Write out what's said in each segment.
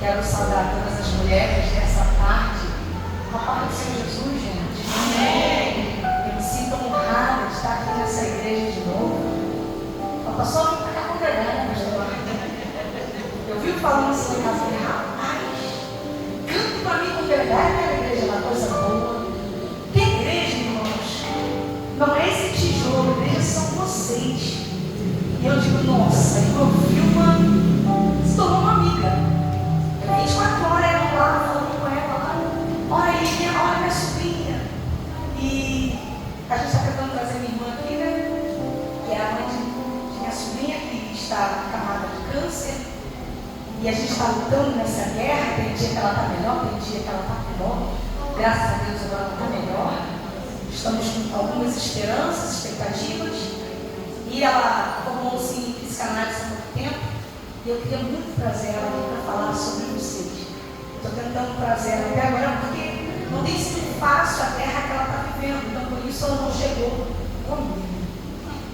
Quero saudar todas as mulheres dessa tarde. Com a paz do Senhor Jesus, gente. Amém. Eu me sinto honrada de estar aqui nessa igreja de novo. O pastor não está congregando, né, pastor? Eu vivo falando assim em casa, rapaz, canto para mim congregar na igreja, uma coisa boa. Que igreja, irmãos? Não é esse tijolo, igreja são vocês. E eu digo, nossa, eu vi se tornou uma amiga. 24 horas ela lá, falando com ela lá. Olha aí, olha minha sobrinha. E a gente está tentando trazer minha irmã aqui, né? Que é a mãe de minha sobrinha, que está camada de câncer. E a gente está lutando nessa guerra. Tem dia que ela está melhor, tem dia que ela está pior. Graças a Deus agora ela está melhor. Estamos com algumas esperanças, expectativas. E ela formou-se em psicanálise há muito tempo. E eu queria muito trazer ela aqui para falar sobre vocês. Estou tentando trazer ela até agora porque não tem sido fácil a guerra que ela está vivendo. Então por isso ela não chegou comigo.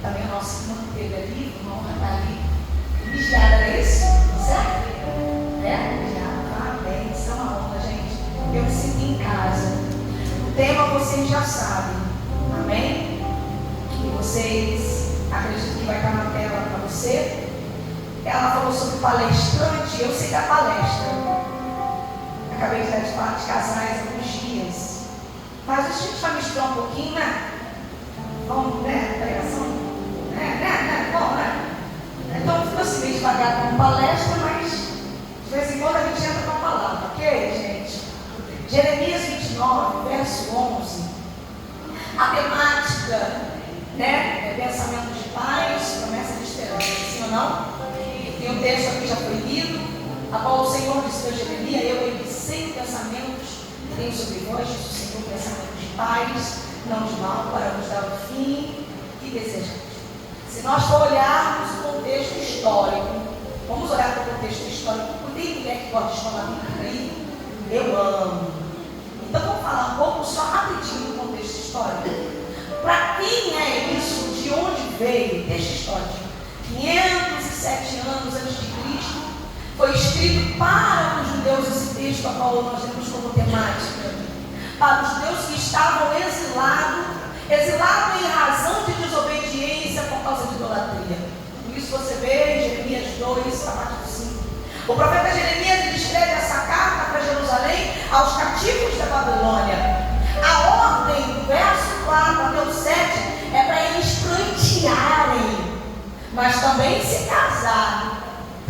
Também o nosso irmão teve ali, o irmão está ali. Vigiada era esse? Certo? É? Vigiada. Parabéns, é uma honra, gente. Eu me sinto em casa. O tema vocês já sabem. Amém? E vocês acreditam que vai estar na tela para você? Ela falou sobre palestrante, eu sei da palestra. Acabei de dar de falar de casais há alguns dias. Mas a gente vai misturar um pouquinho, né? Vamos, né? Pregação? Né? Bom, né? Então fica assim meio devagar com palestra, mas de vez em quando a gente entra com a palavra, ok, gente? Jeremias 29, verso 11. A temática, né? É pensamento de paz, promessa de esperança, sim ou não? E o texto aqui já foi lido, a qual o Senhor disse a Jeremias: eu sei pensamentos que tenho sobre vós, diz o Senhor, pensamentos de paz, não de mal, para vos dar o fim que desejamos. Se nós for olharmos o contexto histórico, vamos olhar para o contexto histórico, tem mulher que gosta de falar Bíblia aí? Eu amo. Então vamos falar um pouco só rapidinho do contexto histórico. Para quem é isso? De onde veio esse histórico? 507 anos antes de Cristo, foi escrito para os judeus esse texto, a qual nós temos como temática, para os judeus que estavam exilados em razão de desobediência por causa de idolatria. Por isso você vê em Jeremias 2, a partir do 5. O profeta Jeremias ele escreve essa carta para Jerusalém aos cativos da Babilônia. A ordem do verso 4 até o 7 é para eles plantearem, mas também se casar,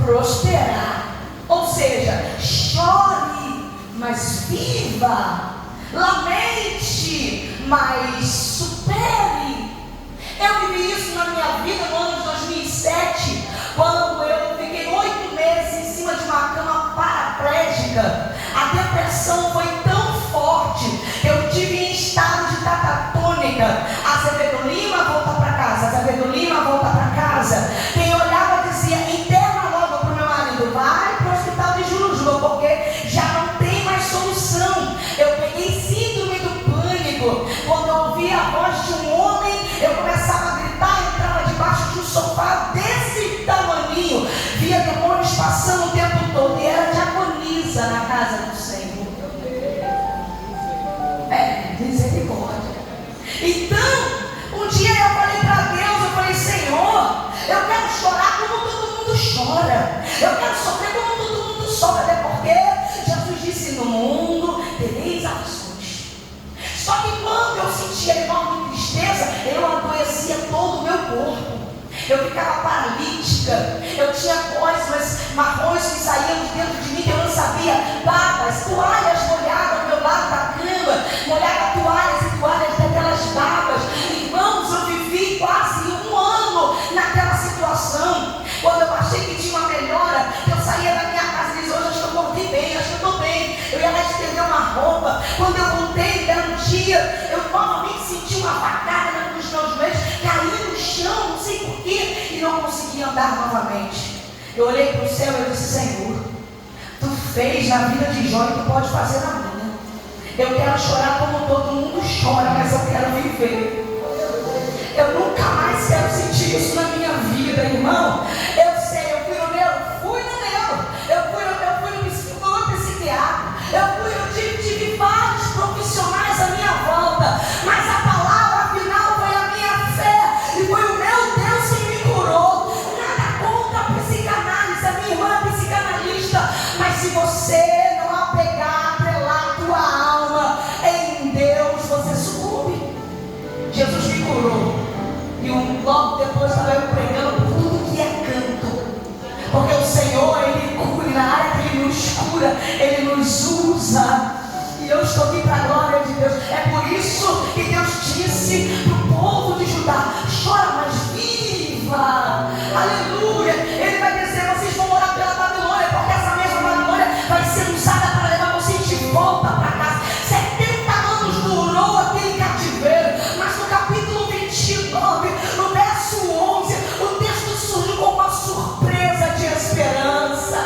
prosperar, ou seja, chore, mas viva, lamente, mas supere. Eu vivi isso na minha vida no ano de 2007, quando eu fiquei 8 meses em cima de uma cama paraplégica. A depressão foi tão forte, eu tive em estado de catatônica. Azevedo Lima, volta para casa. Azevedo Lima, volta para casa. Quem olhava dizia: interna logo para o meu marido, vai para o hospital de Jurujuba, porque já não tem mais solução. Eu peguei síndrome do pânico. Quando eu ouvia a voz de um homem, eu começava a gritar, entrava debaixo de um sofá desse tamaninho, via demônios passando o tempo todo, e era diaconisa na casa do Senhor. Misericórdia. Então, um dia eu falei para Deus, eu falei: Senhor, eu quero chorar como todo mundo chora, eu quero sofrer como todo mundo sofre, até porque Jesus disse: no mundo tereis aflições. Só que quando eu sentia enorme tristeza, eu adoecia todo o meu corpo. Eu ficava paralítica, eu tinha cócegas marrons que saíam de dentro de mim que eu não sabia, babas, toalhas molhadas ao meu lado da cama, molhava toalhas e toalhas daquelas babas. Irmãos, eu vivi quase 1 ano naquela situação. Quando eu achei que tinha uma melhora, eu saía da minha casa e dizia: hoje acho que eu voltei bem, acho que eu estou bem. Eu ia lá estender uma roupa. Quando eu voltei, era um dia, eu novamente senti uma facada nos meus joelhos, caí no chão, não sei porquê, e não consegui andar novamente. Eu olhei para o céu e eu disse: Senhor, Tu fez na vida de Jó e Tu pode fazer na minha. Eu quero chorar como todo mundo chora, mas eu quero viver. Eu nunca mais quero sentir isso na minha vida, irmão. Eu sei, eu fui no meu, eu fui no psicólogo. você não apegar, atrelar a tua alma em Deus, você sucumbe. Jesus me curou. E logo depois estava eu pregando por tudo que é canto. Porque o Senhor, Ele cura, na área que Ele nos cura, Ele nos usa. E eu estou aqui para a glória de Deus. É por isso que Deus disse para o povo de Judá: chora, mas viva. Aleluia. Ele vai dizer: vocês vão orar pela Babilônia, porque essa mesma Babilônia vai ser usada para levar vocês de volta para casa. 70 anos durou aquele cativeiro. Mas no capítulo 29, no verso 11, o texto surge com uma surpresa de esperança.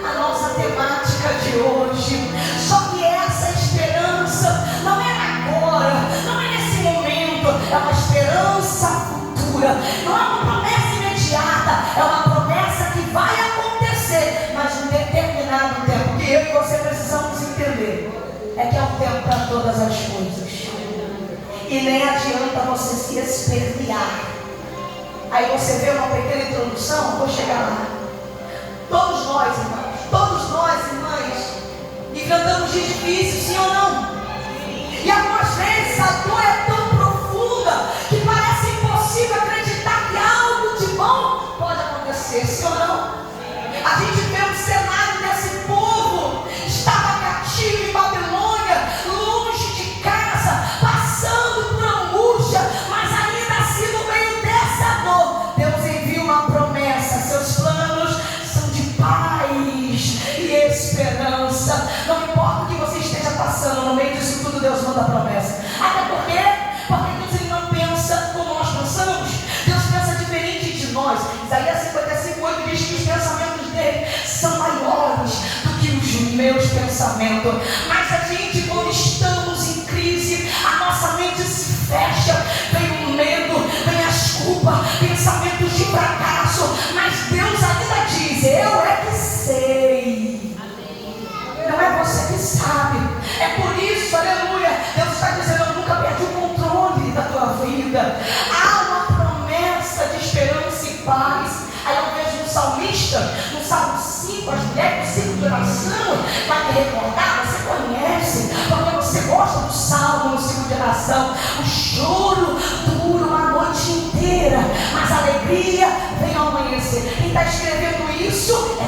A nossa temática de hoje. Só que essa esperança não é agora, não é nesse momento, é uma esperança futura, não é uma promessa imediata, é uma promessa que vai acontecer, mas em um determinado tempo. O que eu e você precisamos entender é que é um tempo para todas as coisas, e nem adianta você se espernear. Aí você vê uma pequena introdução, vou chegar lá. Todos nós, irmãs, enfrentamos dias difíceis, sim ou não? E algumas vezes a dor é tão profunda que parece impossível acreditar que algo de bom pode acontecer, sim ou não? A gente vê um cenário desse povo, estava cativo em Babilônia, longe de casa, passando por angústia, mas ainda assim no meio dessa dor, Deus envia uma promessa. Seus planos são de paz e esperança. Não importa o que você esteja passando, no meio disso tudo Deus manda a promessa. Até porque Deus, Ele não pensa como nós pensamos. Deus pensa diferente de nós. Isaías 55:8 diz que os pensamentos dele são maiores do que os meus pensamentos. Mas a gente, quando estamos em crise, a nossa mente se fecha, vem o medo, vem as culpas, pensamentos de fracasso. Mas Deus ainda diz: eu é que sei. Não é você que sabe. É por isso, aleluia, Deus está dizendo: eu nunca perdi o controle da tua vida. Há uma promessa de esperança e paz. Aí eu vejo um salmista, no Salmo 5, as mulheres do ciclo de oração, vai me recordar, você conhece, porque você gosta do Salmo no ciclo de oração. O choro dura uma noite inteira, mas a alegria vem ao amanhecer. Quem está escrevendo isso é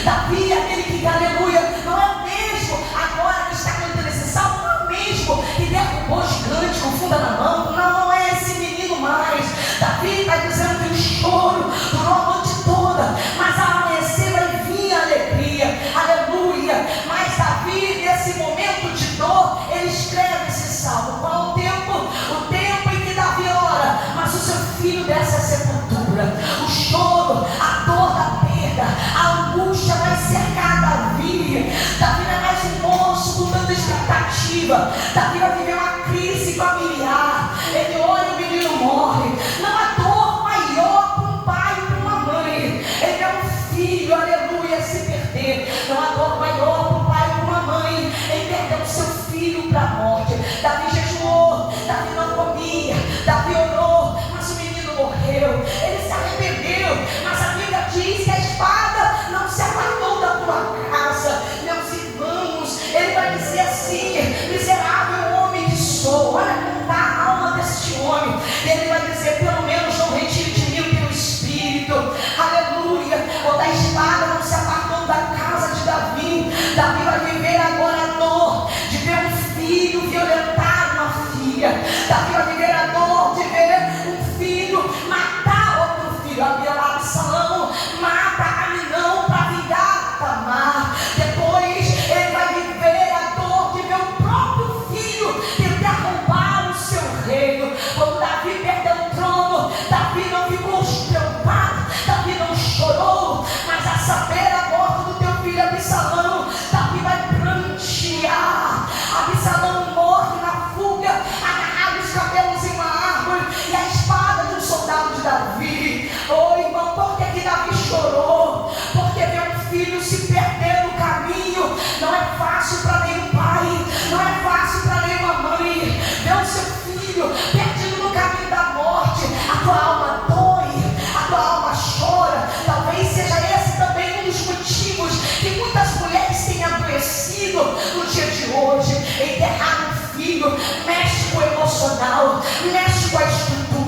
Davi, aquele que, aleluia, não é o mesmo agora que está cantando esse salmo, não é o mesmo que derrubou gigante com funda na mão, não é esse menino mais. Davi está dizendo que o choro durou a noite toda, mas ao amanhecer vai vir a alegria, aleluia. Mas Davi, nesse momento de dor, ele escreve esse salmo. Qual o tempo? O tempo em que Davi ora, mas o seu filho desce à sepultura. O choro, a dor da perda, a angústia vai cercar Davi. Davi não é mais um moço com tanta expectativa. Davi vai viver uma crise familiar. Ele ora e o menino morre. Não há dor maior para um pai e para uma mãe. Ele é um filho, aleluia, se perder. Não há dor maior para um pai e para uma mãe. Ele perdeu o seu filho para a morte. Davi jejuou, Davi não comia, Davi orou, mas o menino morreu. Ele se arrependeu, mas a Bíblia diz que a espada não se apartou da tua casa. Meus irmãos, ele vai dizer assim: miserável homem que sou. Olha como está a alma deste homem. Ele vai dizer: pelo menos não retire de mim o teu espírito. Aleluia. Ou da espada não se apartou da casa de Davi.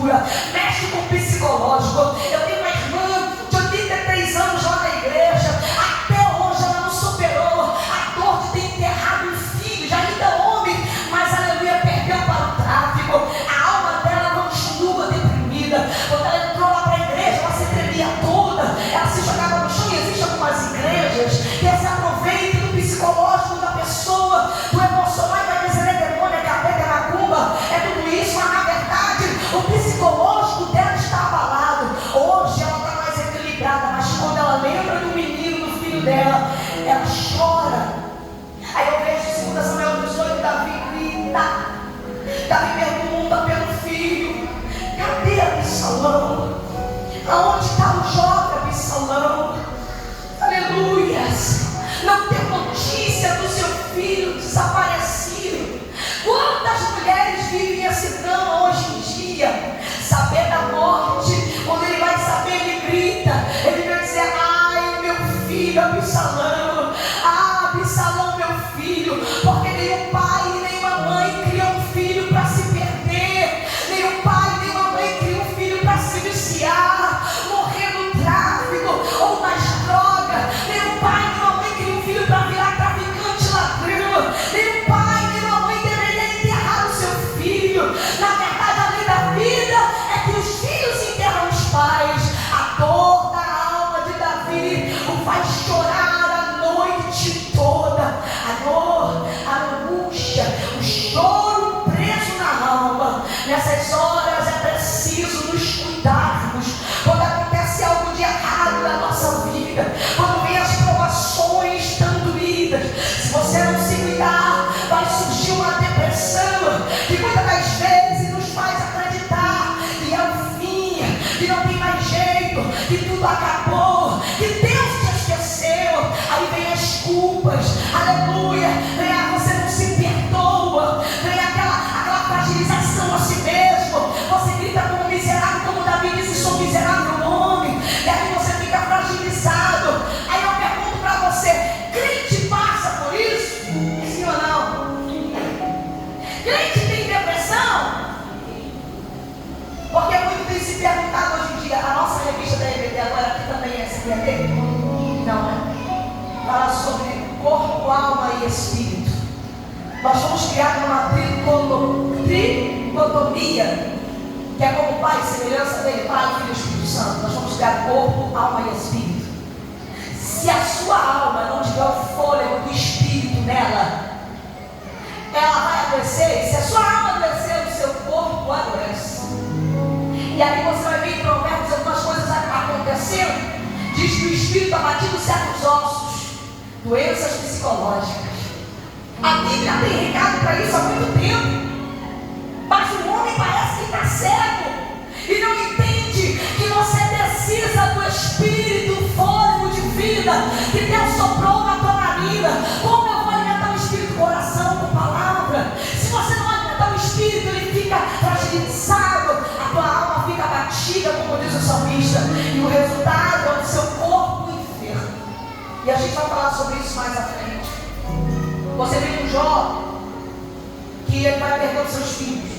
estrutura, mexe com o psicológico. Eu tenho uma irmã de 83 anos lá na igreja, até hoje ela não superou a dor de ter enterrado um filho, já ainda homem, mas aleluia, perdeu para o tráfico. A alma dela continua deprimida. Quando ela entrou lá para a igreja, ela se tremia toda, ela se jogava no chão. E existem algumas igrejas que se aproveitam do psicológico da pessoa, do emocional, e vai dizer: é demônio, é capeta, é macumba, é tudo isso. Mas na verdade o psicológico dela está abalado. Hoje ela está mais equilibrada, mas quando ela lembra do menino, do filho dela, ela chora. Aí eu vejo em 2 Samuel 18, Davi grita. Davi pergunta pelo filho: cadê Absalão? Aonde está o jovem Absalão? Aleluias. Não tem notícia do seu filho desaparecido. Quantas mulheres vivem esse drama hoje em dia? Saber da morte, quando ele vai saber, ele grita, ele vai dizer: ai, meu filho Absalão, ah, Absalão, meu filho. Porque nenhum pai e nenhuma mãe cria um filho para se perder, nenhum pai e nenhuma mãe cria um filho para se viciar, morrer no tráfico ou nas drogas. Nenhum pai e nenhuma mãe cria um filho para virar traficante, ladrão. Nenhum pai e nenhuma mãe deveria enterrar o seu filho. Na verdade, a lei da vida é que os filhos enterram os pais. A dor da alma de Davi o faz chorar a noite toda. A dor, a angústia, o choro preso na alma. Nessas horas é preciso nos cuidarmos. Quando acontece algo de errado na nossa vida, quando vem as provações tão doídas, se você não se cuidar, vai surgir uma depressão que muitas das vezes nos faz acreditar que é o fim, que não tem mais jeito, que tudo acabou, que Deus te esqueceu. Aí vem as culpas, aleluia, vem a você não se perdoa, vem aquela fragilização a si mesmo. Você grita como miserável, como Davi disse: sou miserável homem. E aí você fica fragilizado. Aí eu pergunto para você: crente passa por isso? Sim ou não? Crente tem depressão? Porque muito tem se perguntado hoje em dia. A nossa revista da EBD agora aqui também é SBD? Não, né? Fala sobre corpo, alma e espírito. Nós fomos criados numa tricotomia, que é como Pai, semelhança dele, Pai, Filho e Espírito Santo. Nós fomos criados corpo, alma e espírito. Se a sua alma não tiver o fôlego do espírito nela, ela vai adoecer. Se a sua alma adoecer, o seu corpo adoece. E aí você vai ver em Provérbios algumas coisas acontecendo. Diz que o espírito abatido cerca os ossos, doenças psicológicas. A Bíblia tem recado para isso há muito tempo. Mas o homem parece que está cego e não entende que você precisa do Espírito, do fôlego de vida que Deus soprou na tua narina. Como eu vou alimentar o Espírito? Coração, com palavra. Se você não alimentar o Espírito, ele fica fragilizado, a tua alma fica abatida, como diz o salmista, e o resultado é o seu corpo enfermo. E a gente vai falar sobre isso mais à frente. Você vê um jovem que ele vai perder os seus filhos.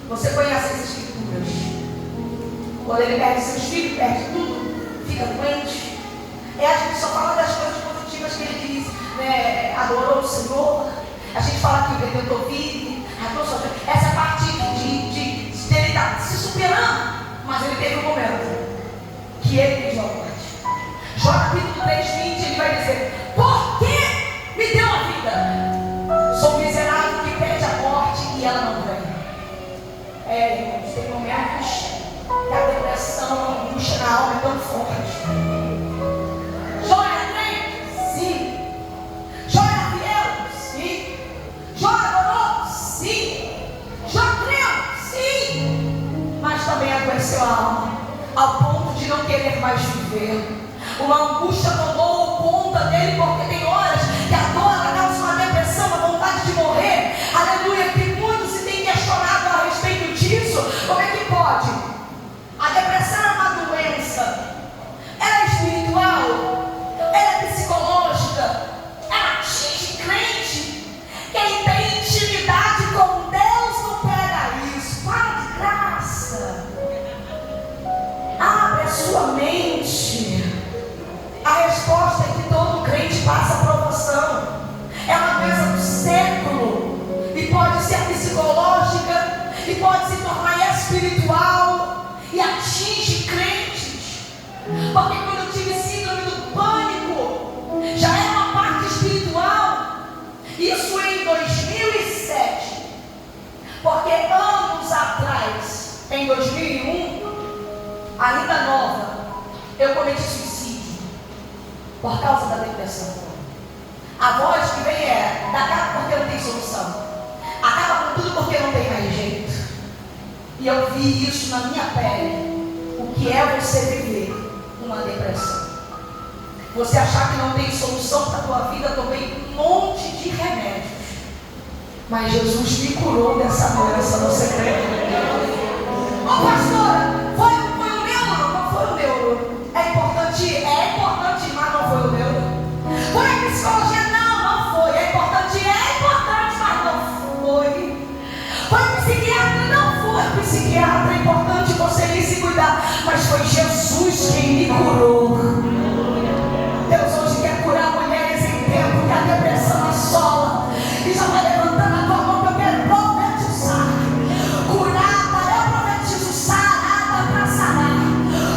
Você conhece as escrituras. Quando ele perde seus filhos, perde tudo, fica doente. A gente só fala das coisas positivas que ele diz, né? Adorou o Senhor. A gente fala que o Redentor vive. Essa parte de ele estar se superando. Mas ele teve um momento que ele pediu a morte. Jó capítulo 3:20, ele vai dizer: por que me deu a vida? Sou miserável que pede a morte e ela não vem. Irmãos, tem momentos que a depressão, a angústia na alma é tão forte. Jó era crente? Sim. Jó era fiel? Sim. Jó adorou? Sim. Jó creu? Sim. Mas também adoeceu a alma, ao ponto de não querer mais viver. Uma angústia tomou conta dele, porque tem horas que a dor causa uma depressão, uma vontade de morrer. Aleluia, que muitos se têm questionado a respeito disso. Como é que pode? A depressão é uma doença. Ela é espiritual, ela é psicológica, ela atinge crente. Quem tem intimidade com Deus não pega isso. Para de graça. em 2001, ainda nova, eu cometi suicídio por causa da depressão. A voz que vem é: acaba porque não tem solução, acaba com tudo porque não tem mais jeito. E eu vi isso na minha pele, o que é você viver uma depressão. Você achar que não tem solução para a tua vida. Eu tomei um monte de remédios, mas Jesus me curou dessa doença. Você crê? Ô pastora, foi o neuro? Não foi o neuro. É importante, mas não foi o neuro. Foi a psicologia? Não foi. É importante, mas não foi. Foi psiquiatra? Não foi psiquiatra. É importante você ir se cuidar, mas foi Jesus quem me curou. Deus hoje quer curar mulheres em tempo que a depressão assola. E já vai levantando a tua mão que eu quero profetizar. Curada, eu profetizo sarada para sarar.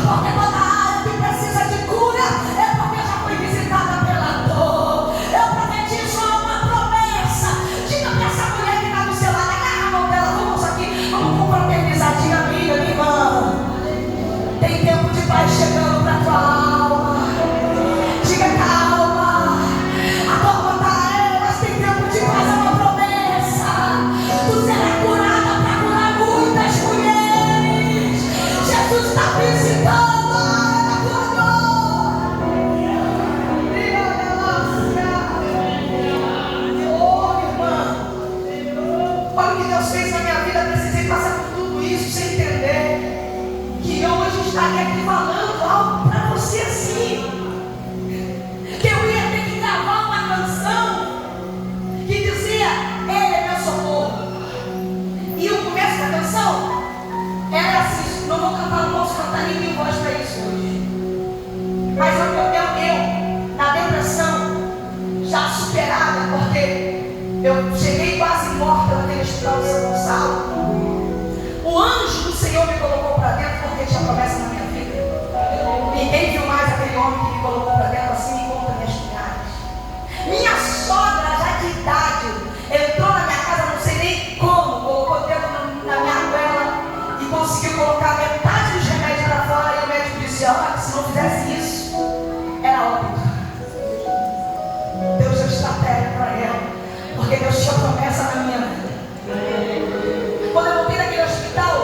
Porque toda área que precisa de cura é porque já foi visitada pela dor. Eu profetizo uma promessa. Diga para essa mulher que está do seu lado, agarra a mão dela, vamos aqui, vamos confraternizar. Diga, amiga, minha irmã, tem tempo de paz chegando para a tua alma. Diga, calma, a dor está, mas tem tempo de fazer uma promessa. Tu será curada para curar muitas mulheres. Jesus está visitando a área da tua dor. Oh, irmã, olha o que Deus fez na minha vida. Precisei passar por tudo isso sem entender que eu hoje estaria aqui falando algo para você assim. Que eu ia ter que gravar uma canção que dizia: Ele é meu socorro. E o começo da canção era assim: não vou cantar, não posso cantar, nem tenho voz para isso hoje. Mas eu na depressão, já superada, porque eu cheguei quase morta naquele hospital de São Gonçalo. O anjo do Senhor me colocou para dentro porque tinha promessa na minha vida. Ninguém viu mais aquele homem que me colocou para dentro assim. Minha sogra, já de idade, entrou na minha casa, não sei nem como, colocou o dedo na minha goela e conseguiu colocar metade dos remédios para fora. E o médico disse: olha, se não fizesse isso, era óbito. Deus deu estratégia para ela, porque Deus tinha promessa na minha vida. Quando eu voltei naquele hospital,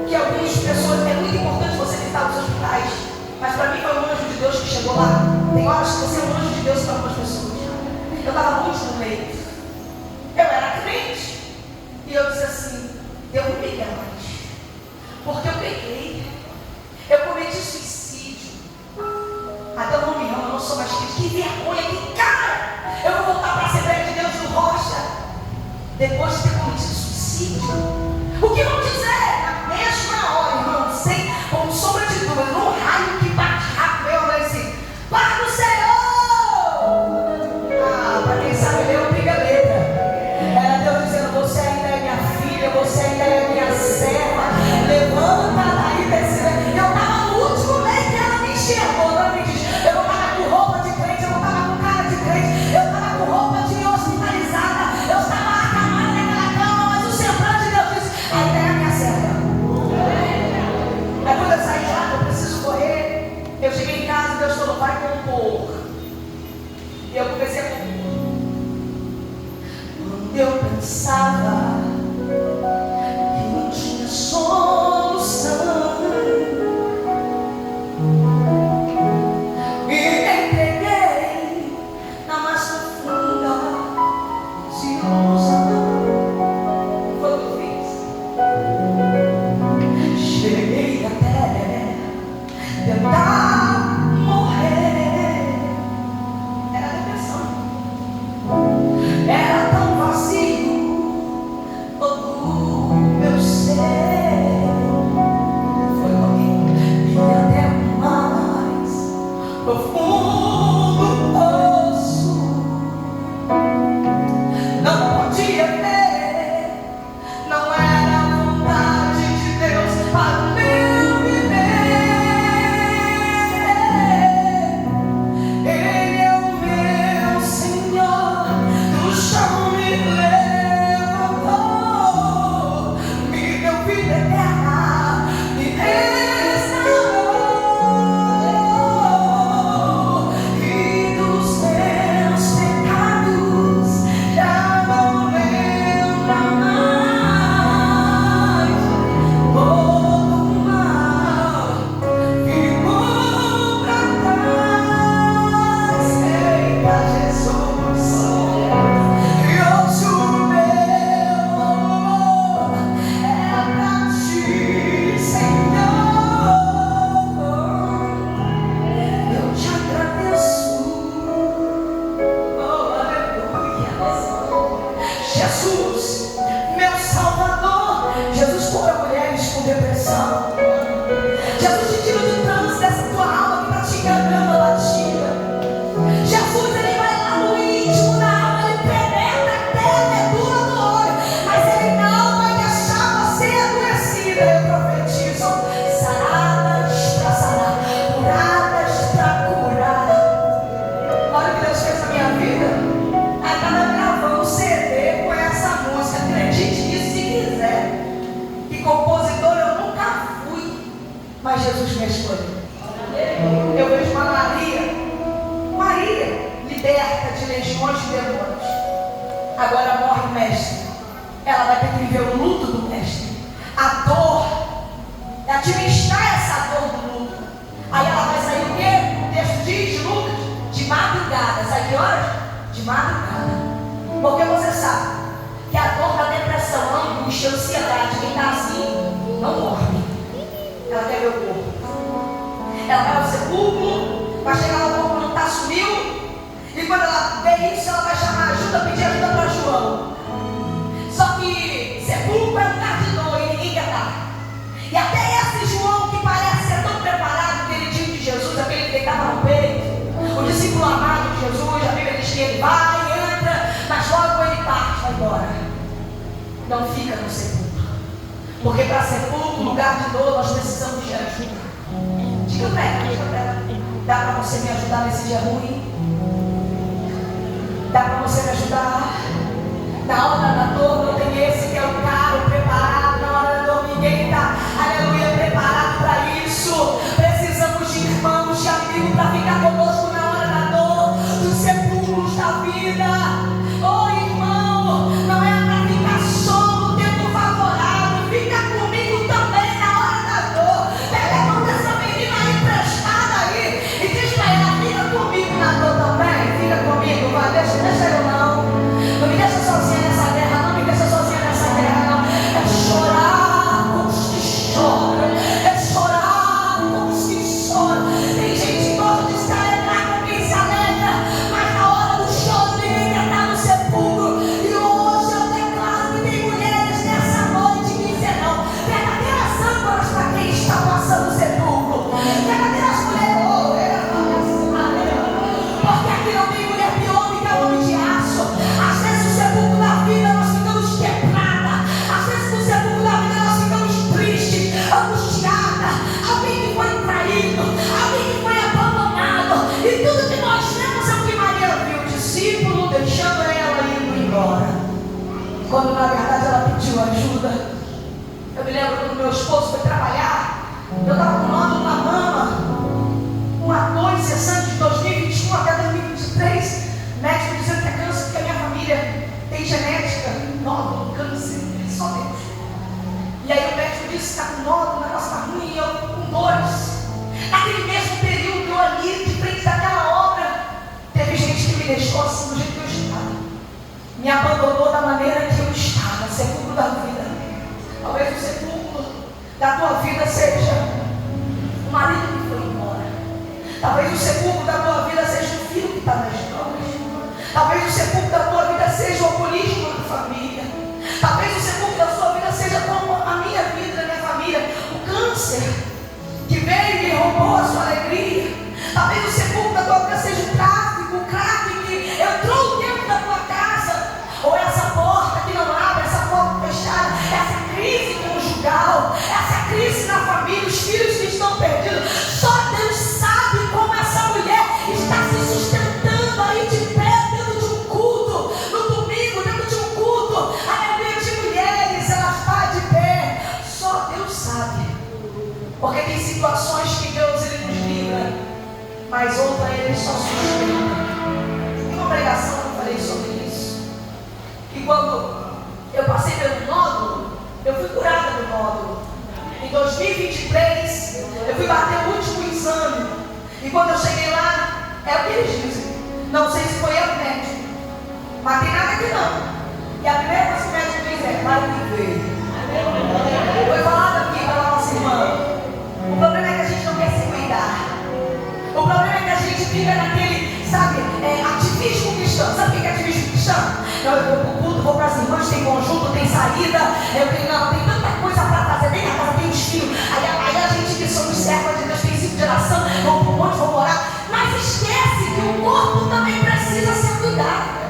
que algumas pessoas, é muito importante você visitar os hospitais, mas para mim foi um anjo de Deus que chegou lá. Tem horas que você é um anjo de Deus para algumas pessoas. Eu estava muito no meio. Eu era crente. E eu disse assim: Deus não me quer mais. Porque eu peguei. Eu cometi suicídio. Até eu não me amo, eu não sou mais crente. Que vergonha, que cara. Eu vou voltar para a Assembleia de Deus do Rocha. Depois de ter cometido suicídio. O que vão dizer? Na mesma hora, irmão, sem, com sombra de dúvida, num raio que bate rápido, eu falei assim: Pai do Senhor! Para quem sabe ler, eu briga letra. Era Deus dizendo: você ainda é minha filha, você ainda é minha serva. Levanta daí desse. Eu estava no último mês que ela me enxergou. Não me diz, eu não estava com roupa de crente, eu não estava com cara de crente, eu estava com roupa de hospitalizada, eu estava acamada naquela cama, mas o semblante de Deus disse: ainda é a minha serva. Aí quando eu saí de lá, eu preciso correr. Eu cheguei em casa e Deus falou: vai compor. E eu comecei a compor. Eu pensava que não tinha solução, me entreguei na mais profunda desilusão. Foi o que eu fiz. Cheguei até tentar morrer. Era depressão. Era tão vazio agora morre o mestre. Ela vai ter que viver o luto do mestre. A dor, é administrar essa dor do luto. Aí ela vai sair o quê? O texto diz de Lucas, de madrugada. Sabe que horas? De madrugada. Porque você sabe que a dor da depressão, a angústia, a ansiedade, quem está assim, não dorme. Ela quer ver o corpo. Ela vai ao sepulcro, vai chegar lá, o corpo não está, sumiu. E quando ela vê isso, ela vai chamar ajuda, pedir ajuda para João. Só que sepulcro é um lugar de dor e ninguém quer estar. E até esse João, que parece ser tão preparado, aquele dia de Jesus, aquele que deitava no peito, o discípulo amado de Jesus, a Bíblia diz que ele vai, entra, mas logo ele parte, vai embora. Não fica no sepulcro. Porque para sepulcro, lugar de dor, nós precisamos de ajuda. Diga para ela, dá para você me ajudar nesse dia ruim? Dá para você me ajudar? Na hora da dor, não tem esse que é o cara preparado. Na hora da dor, ninguém está, aleluia, preparado para isso. Precisamos de irmãos, de amigos para ficar conosco na hora da dor, dos sepulcros da vida. Oh, irmão, não é para ficar só no tempo favorável. Fica comigo também na hora da dor. Pega a mão dessa menina emprestada aí e diz para ela: fica comigo na dor também. Fica comigo, vai, deixa eu não. Não me deixa sozinha nessa guerra, não me deixa sozinha nessa guerra, não. É chorar com os que choram. É chorar com os que choram. Tem gente que gosta de se alegrar com quem se alegra, mas na hora do choro ninguém quer estar no sepulcro. E hoje eu declaro que tem mulheres nessa noite que serão verdadeiras âncoras para quem está passando o sepulcro. Verdadeiras mulheres, porque aqui não tem mulher pior do que a homem de aço. Às vezes no sepulcro da vida nós ficamos quebradas. Às vezes no sepulcro da vida nós ficamos tristes, angustiadas. Alguém que foi traído, alguém que foi abandonado. E tudo que nós vemos é o que Maria viu: o discípulo deixando ela indo embora. Quando na verdade ela pediu ajuda. Eu me lembro quando meu esposo foi trabalhar, eu estava com nódulo na mama, uma dor incessante de 2021 até 2023. Médico dizendo que é câncer, porque a minha família tem genética, nódulo, câncer, só Deus. E aí o médico disse: está com nódulo, o negócio está ruim, e eu com dores. Naquele mesmo período, eu ali, de frente daquela obra, teve gente que me deixou assim do jeito que eu estava, me abandonou da maneira que eu estava, sepulcro da vida. Talvez o sepulcro da tua vida seja o marido que foi embora. Talvez o sepulcro da tua vida seja o filho que está nas drogas. Talvez o sepulcro da tua vida seja o alcoolismo da família. Talvez o sepulcro da sua vida seja como a minha vida, da minha família, o câncer que veio e roubou a sua alegria. Talvez o sepulcro da tua vida seja o tráfico, o crack que entrou dentro da tua casa. Ou essa porta que não abre, essa porta fechada, essa crise conjugal, essa crise na família, os filhos que estão perdidos. Só Deus sabe como essa mulher está se sustentando aí de pé dentro de um culto, no domingo, dentro de um culto, aleluia, de mulheres, ela está de pé. Só Deus sabe. Porque tem situações que Deus ele nos livra, mas outra ele só sustenta. Tem uma pregação que eu falei sobre isso, que quando eu passei pelo nódulo, eu fui curada do nódulo. Em 2023, eu fui bater o último exame. E quando eu cheguei lá, é o que eles dizem. Não sei se foi eu médico, mas tem nada aqui não. E a primeira coisa que o médico diz é: vai viver. Foi falado aqui para a nossa irmã. O problema é que a gente não quer se cuidar. O problema é que a gente fica naquele, sabe, ativismo cristão. Sabe o que é ativismo cristão? Eu vou para o culto, vou para as irmãs, tem conjunto, tem saída, tem tanta coisa para fazer, tem a casa, tem os filhos. Aí a gente que somos servos de Deus, tem 5 gerações, vamos para um monte, vamos orar. Mas esquece que o corpo também precisa ser cuidado.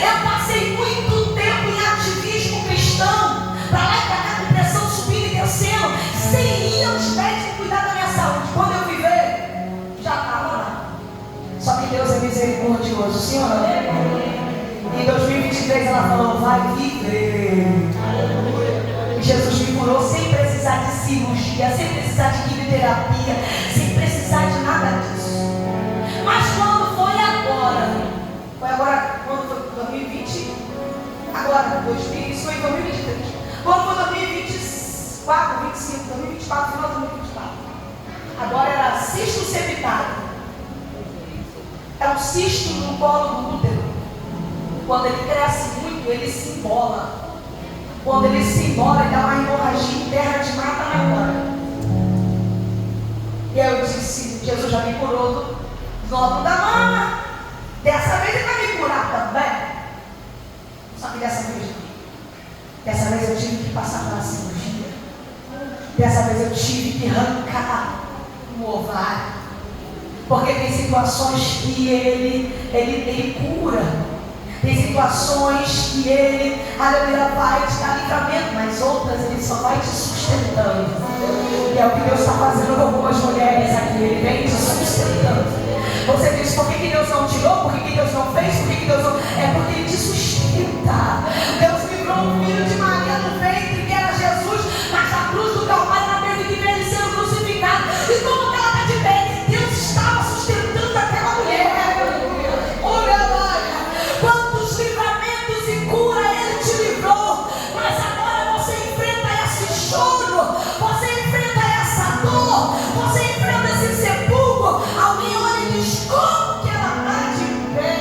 Eu passei muito tempo em ativismo cristão, para lá e para cá, com pressão subindo e descendo, sem ir aos médicos cuidar da minha saúde. Quando eu viver, já estava lá. Só que Deus é misericordioso, sim ou não? Em 2023 ela falou: vai viver. E Jesus me curou sem precisar de cirurgia, sem precisar de quimioterapia, sem precisar de nada disso. Mas quando foi agora quando foi 2020, Isso foi em 2023. Quando foi 2024, 2025, 2024, final de 2024. Agora era cisto septário. É um cisto no colo do útero. Quando ele cresce muito, ele se embola. Quando ele se embola, ele dá uma hemorragia interna de mata na hora. E aí eu disse, Jesus já me curou do nódulo da mama. Dessa vez ele vai me curar também. Só que dessa vez eu tive que passar pela cirurgia. Dessa vez eu tive que arrancar um ovário. Porque tem situações que ele cura. Tem situações que ele, aleluia, vai te dar livramento, mas outras ele só vai te sustentando. E é o que Deus está fazendo com algumas mulheres aqui. Ele vem te sustentando. Você diz, por que Deus não tirou? Por que Deus não fez? Por que Deus não... É porque Ele te sustenta. Deus livrou o filho de Maria no ventre, que era Jesus, mas na cruz do Calvário ela teve que ver ele sendo crucificado. E como que ela está de pé? Deus estava sustentando aquela mulher. Quantos livramentos e cura Ele te livrou. Mas agora você enfrenta esse choro, você enfrenta essa dor, você enfrenta esse sepulcro. Alguém olha e diz, como que ela está de pé?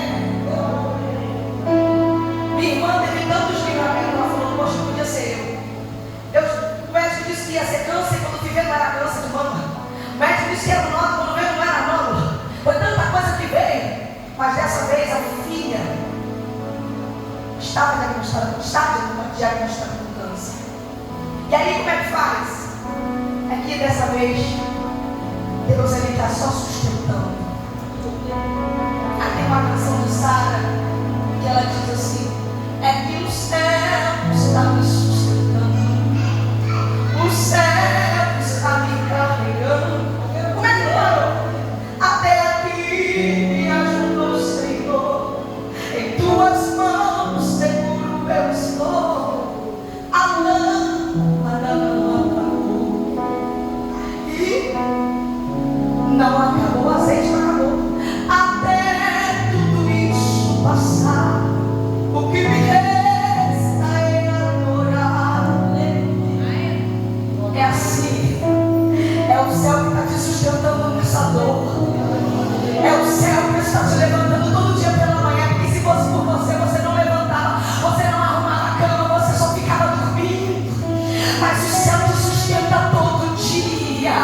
Minha irmã teve tantos livramentos, ela falou, poxa, podia ser eu. O médico disse que ia ser câncer, quando viver não era câncer de mama. O médico disse que era nódulo, quando veio não era nódulo. Foi tanta coisa que veio, mas dessa vez a filha estava diagnosticada com câncer. E aí como é que faz? Aqui dessa vez Deus ele está só sustentando. Aqui tem uma canção de Sara que ela diz assim: é que o céu está me sustentando, o céu está me carregando. Como é que parou? Até aqui me ajudou, Senhor, em tuas mãos seguro eu estou. A lâmpada não apagou e não acabou, o azeite não acabou. Até tudo isso passar, o que me resta é adorar. É assim, é o céu que está te sustentando nessa dor. É o céu que está te levantando todo dia pela manhã. Porque se fosse por você, você não levantava, você não arrumava a cama, você só ficava dormindo. Mas o céu te sustenta todo dia.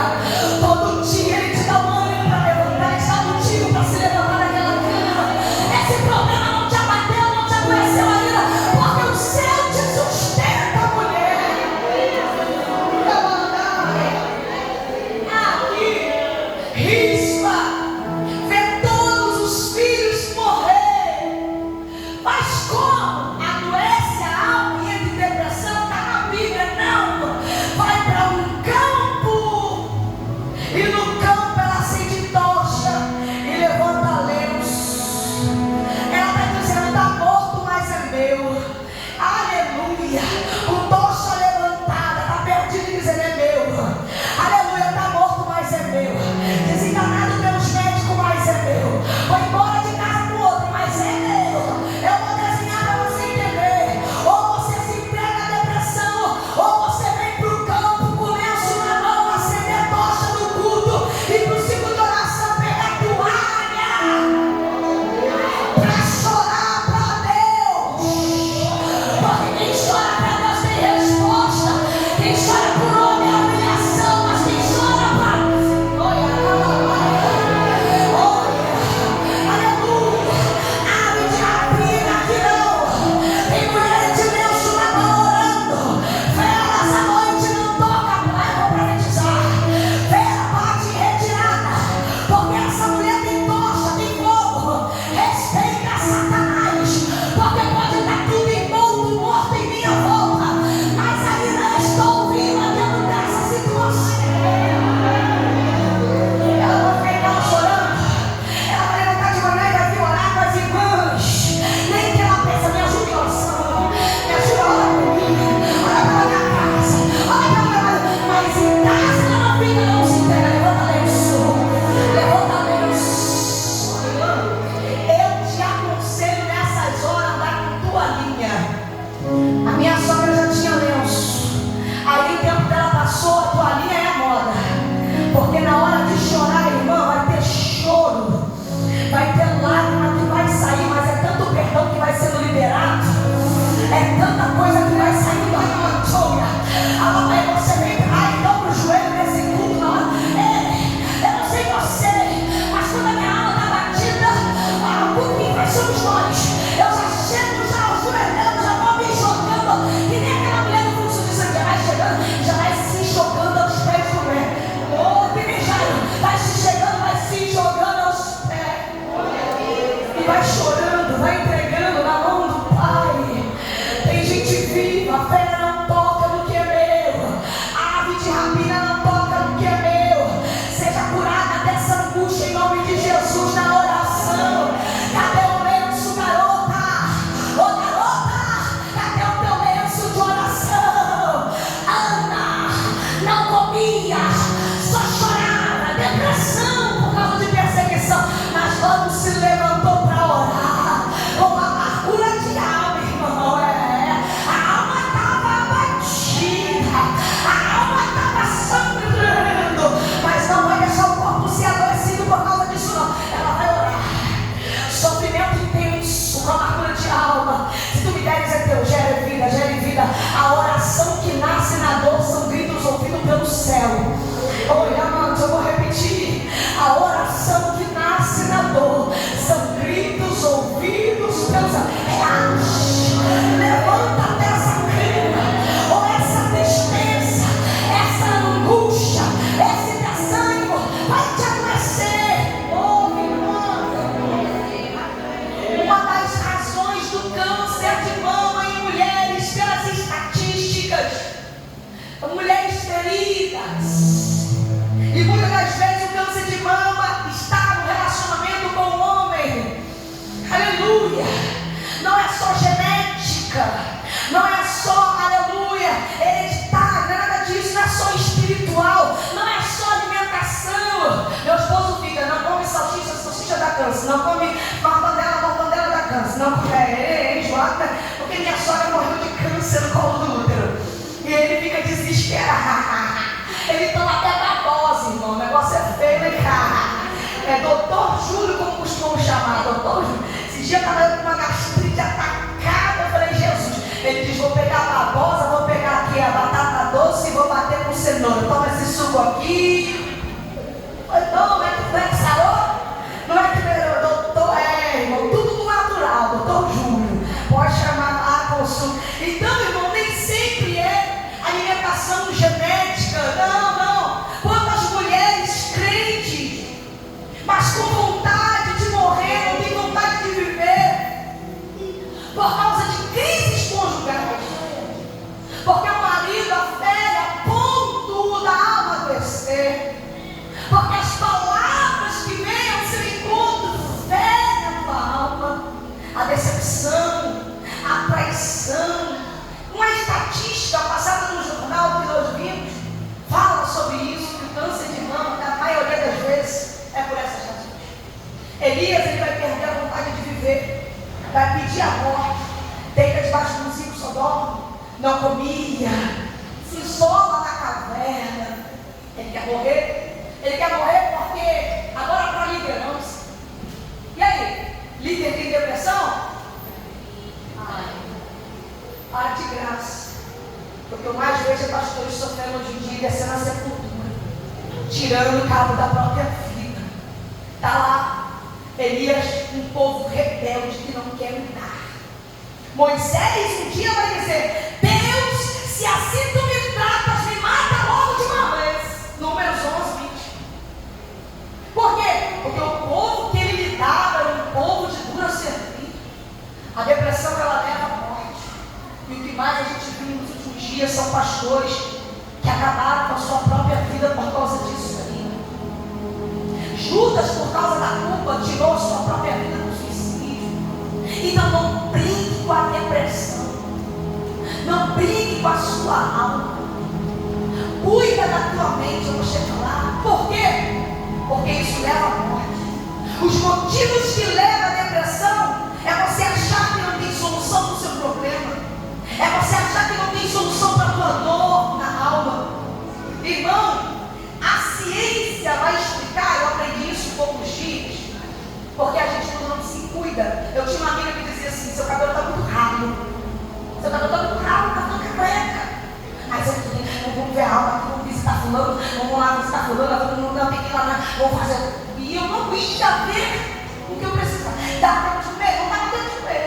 Todo dia Ele te dá um ânimo para levantar, Ele te dá um motivo para se levantar daquela cama. Esse problema não te abate feridas. E muitas das vezes o câncer de mama está no relacionamento com o homem. Aleluia. Não é só genética, não é só, aleluia, hereditário, não é nada disso, não é só espiritual, não é só alimentação. Meu esposo fica, não come salsicha da câncer, não come mortandela da câncer, não come, enjoada, porque minha sogra morreu de câncer no colo do útero. E ele fica desesperado. Ele toma até Barbosa, irmão, o negócio é feio, né, cara? É doutor Júlio, como costumam chamar, doutor Júlio. Esse dia eu estava com uma gastrite atacada, eu falei, Jesus. Ele diz, vou pegar a Barbosa, vou pegar aqui a batata doce e vou bater com cenoura. Toma esse suco aqui. Não é que sarou? Não é que doutor, irmão, tudo do natural, doutor Júlio. Pode chamar lá com o suco. Então, irmão, nem sempre é alimentação genética, não. Quantas mulheres crentes, mas com vontade de morrer, não tem vontade de viver, por causa de crises conjugais, porque o marido afere a ponto da alma adoecer, porque as palavras que vêm ao seu encontro ferem a tua alma, a decepção, a traição. Uma estatística passada no jornal que nós vimos fala sobre isso, que o câncer de mama, na maioria das vezes, é por essas razões. Elias, ele vai perder a vontade de viver, vai pedir a morte, deita debaixo do zico Sodoma, não comia, se isola na caverna. Ele quer morrer porque agora para a liderança. E aí, líder tem depressão? Para de graça, porque eu mais vejo pastores sofrendo hoje em dia, descendo a sepultura, tirando o cabo da própria vida. Está lá Elias, um povo rebelde que não quer mudar. Moisés um dia vai dizer, Deus, se assim tu me tratas, me mata logo de uma vez. Números 11, 20. Por quê? Porque o povo que ele lidava era um povo de dura serviço. A depressão ela leva à morte. E o que mais a gente viu nos últimos dias são pastores que acabaram com a sua própria vida por causa disso aí. Judas, por causa da culpa, tirou a sua própria vida do suicídio. Então não brinque com a depressão, não brinque com a sua alma, cuida da tua mente. Eu vou chegar lá. Por quê? Porque isso leva à morte. Os motivos que levam à depressão é você achar que não tem solução para o seu problema. É você achar que não tem solução para a tua dor na alma. Irmão, a ciência vai explicar, eu aprendi isso em poucos dias, porque a gente quando não se cuida, eu tinha uma amiga que dizia assim, seu cabelo está muito ralo, está ficando careca. Aí você vamos ver a alma, vamos visitar fulano, vamos lá visitar fulano, não tem que ir lá, vamos fazer. E eu não ia ver o que eu precisava. Dá tempo de comer? Não dá tempo de comer.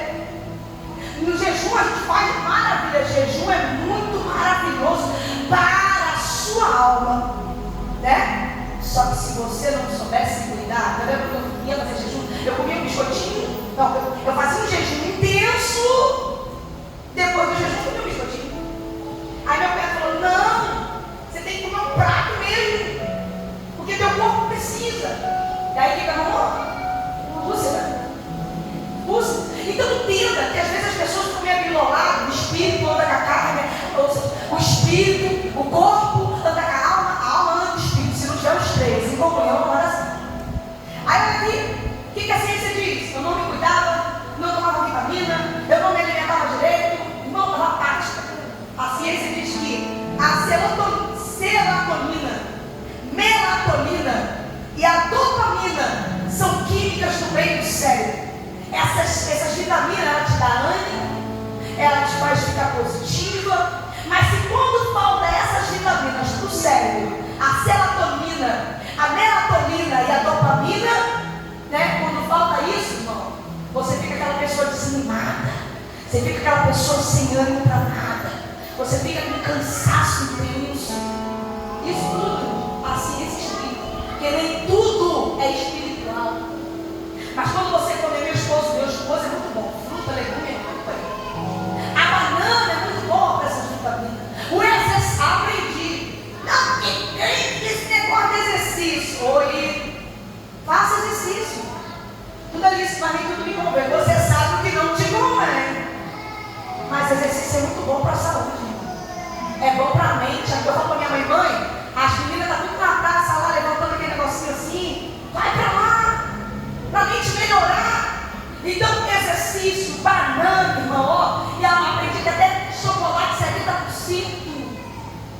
No jejum a gente faz maravilha. Jejum é muito maravilhoso para a sua alma, né? Só que se você não soubesse cuidar, eu lembro que eu ia fazer jejum, eu comia um biscoitinho, não, eu fazia um jejum intenso, depois do jejum eu comia um biscoitinho. Aí meu pai falou, não, você tem que comer um prato mesmo, porque teu corpo precisa. E aí fica, não, usa. Então entenda que às vezes as pessoas ficam meio agriloladas, o espírito anda com a carne, o espírito, o corpo anda com a alma anda com o espírito. Se não tiver os três, em comunhão não anda assim. Aí aqui, o que a ciência diz? Eu não me cuidava, não tomava vitamina, eu não me alimentava direito, não tomava prática. A ciência diz que a serotonina, melatonina e a dopamina são químicas do meio do cérebro. Essas vitaminas, ela te dá ânimo, ela te faz ficar positiva, mas se quando falta essas vitaminas para o cérebro, a serotonina, a melatonina e a dopamina, né, quando falta isso, irmão, você fica aquela pessoa desanimada, você fica aquela pessoa sem ânimo para nada, você fica com cansaço intenso. Isso tudo a ciência explica, porque nem tudo é espiritual. Mas quando você come, meu esposo é muito bom. Fruta, legume é muito bom. A banana é muito boa para essas vitaminas. O excesso, aprendi. Não, é bom para a mente. Aí eu falo para minha mãe, as meninas estão tudo na praça lá, levantando aquele negocinho assim, vai para lá, para a mente melhorar. Então, exercício, banana, irmão, ó, e aprendi que até chocolate 70%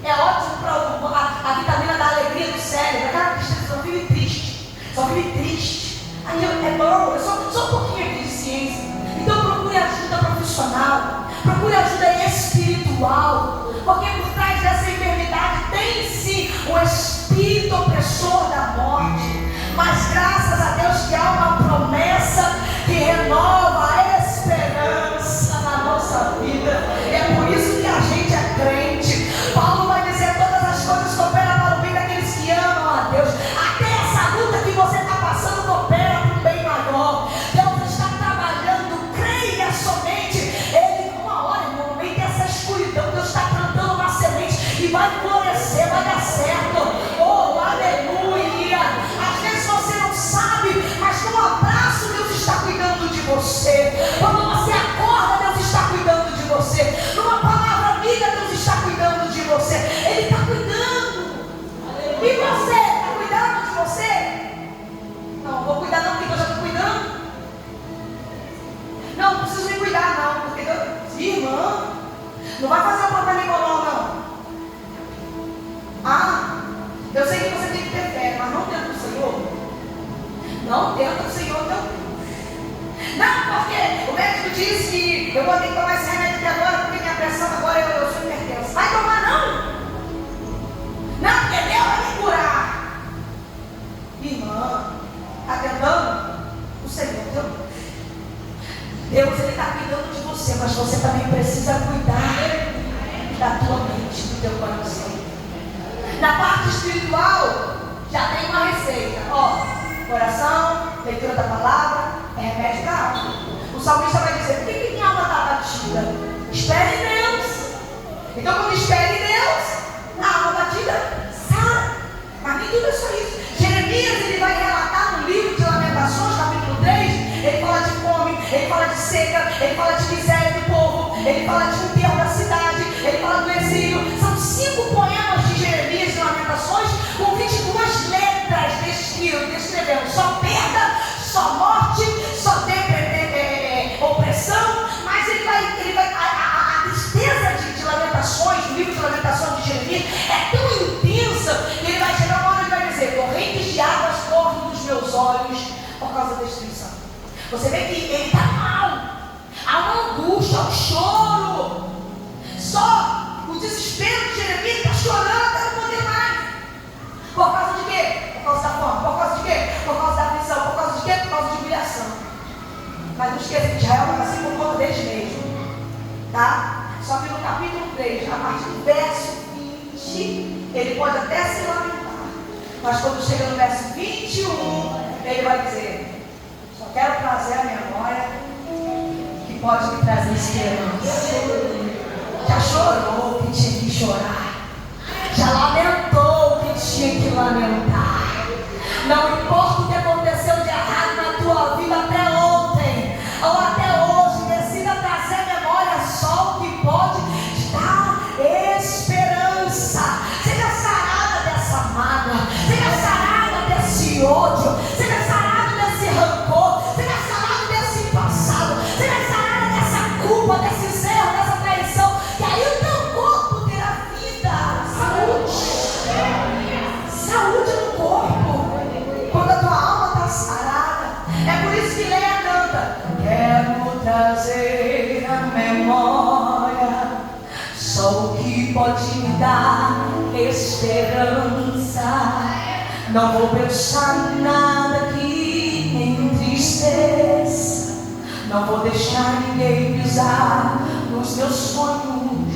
é ótimo para a vitamina da alegria do cérebro. Aquela tristeza, só vive triste, só vive triste. Aí é bom, é só um pouquinho aqui de ciência. Então procure ajuda profissional, procure ajuda espiritual, porque por trás dessa enfermidade tem sim um espírito opressor da morte. Mas graças a Deus que há uma promessa que renova a esperança na nossa vida. É por isso que a gente é crente. Paulo vai dizer: todas as coisas cooperam para o bem daqueles que amam a Deus. Até essa luta que você está passando coopera para um bem maior. Deus está trabalhando, creia somente. Ele, uma hora, irmão, no meio dessa escuridão, Deus está plantando uma semente e vai florescer, vai dar certo. Oh, aleluia! Às vezes você não sabe, mas com um abraço Deus está cuidando de você. Quando você acorda, Deus está cuidando de você. Numa palavra amiga, Deus está cuidando de você. Ele está cuidando. E você, está cuidando de você? Não, vou cuidar não, porque eu já estou cuidando. Não preciso me cuidar não, porque Deus, irmã, não vai fazer uma panicolão não. Ah, eu sei que você tem que ter fé, mas não tenta o Senhor. Não tenta o Senhor teu Deus. Não, porque o médico disse que eu vou ter que tomar esse remédio aqui agora, porque minha pressão agora eu sou hipertensa. Vai tomar não? Não, porque Deus vai me curar. Irmã, está tentando o Senhor teu Deus. Deus, Ele está cuidando de você, mas você também precisa cuidar da tua mente, do teu coração. Na parte espiritual, já tem uma receita. Ó, coração, leitura da palavra, é remédio para a alma. O salmista vai dizer: por que minha alma está batida? Espere em Deus. Então, quando espere em Deus, a alma batida sara. Mas nem tudo é só isso. Jeremias, ele vai relatar no livro de Lamentações, capítulo 3, ele fala de fome, ele fala de seca, ele fala de miséria do povo, ele fala de enterro da cidade, ele fala do exílio. São 5 poemas de Jeremias de Lamentações com 22 letras descrevendo só perda, só morte, só opressão. Mas ele vai a tristeza de Lamentações, do livro de Lamentações de Jeremias, é tão intensa que ele vai chegar uma hora e vai dizer: correntes de águas correm dos meus olhos por causa da destruição. Você vê que ele está mal, há uma angústia, há um choro. Só o desespero de Jeremias está chorando até não poder mais. Por causa de quê? Por causa da fome. Por causa de quê? Por causa da aflição. Por causa de quê? Por causa de humilhação. Mas não esqueça que Israel estava assim por conta deles mesmo. Tá? Só que no capítulo 3, a partir do verso 20, ele pode até se lamentar. Mas quando chega no verso 21, ele vai dizer: só quero trazer a memória que pode me trazer esperança. Já chorou que tinha que chorar. Já lamentou que tinha que lamentar. Não importa o que aconteceu de errado na tua vida até ontem ou até hoje, decida trazer à memória só o que pode te dar esperança. Seja sarada dessa mágoa, seja sarada desse ódio, seja sarada desse rancor, seja sarada desse passado, seja sarada dessa culpa, desse erro, dessa traição, que aí o teu corpo terá vida, saúde no corpo, quando a tua alma está sarada. É por isso que Leia canta: quero trazer à memória só o que pode me dar esperança. Não vou pensar em nada que me entristeça. Não vou deixar ninguém pisar nos meus sonhos,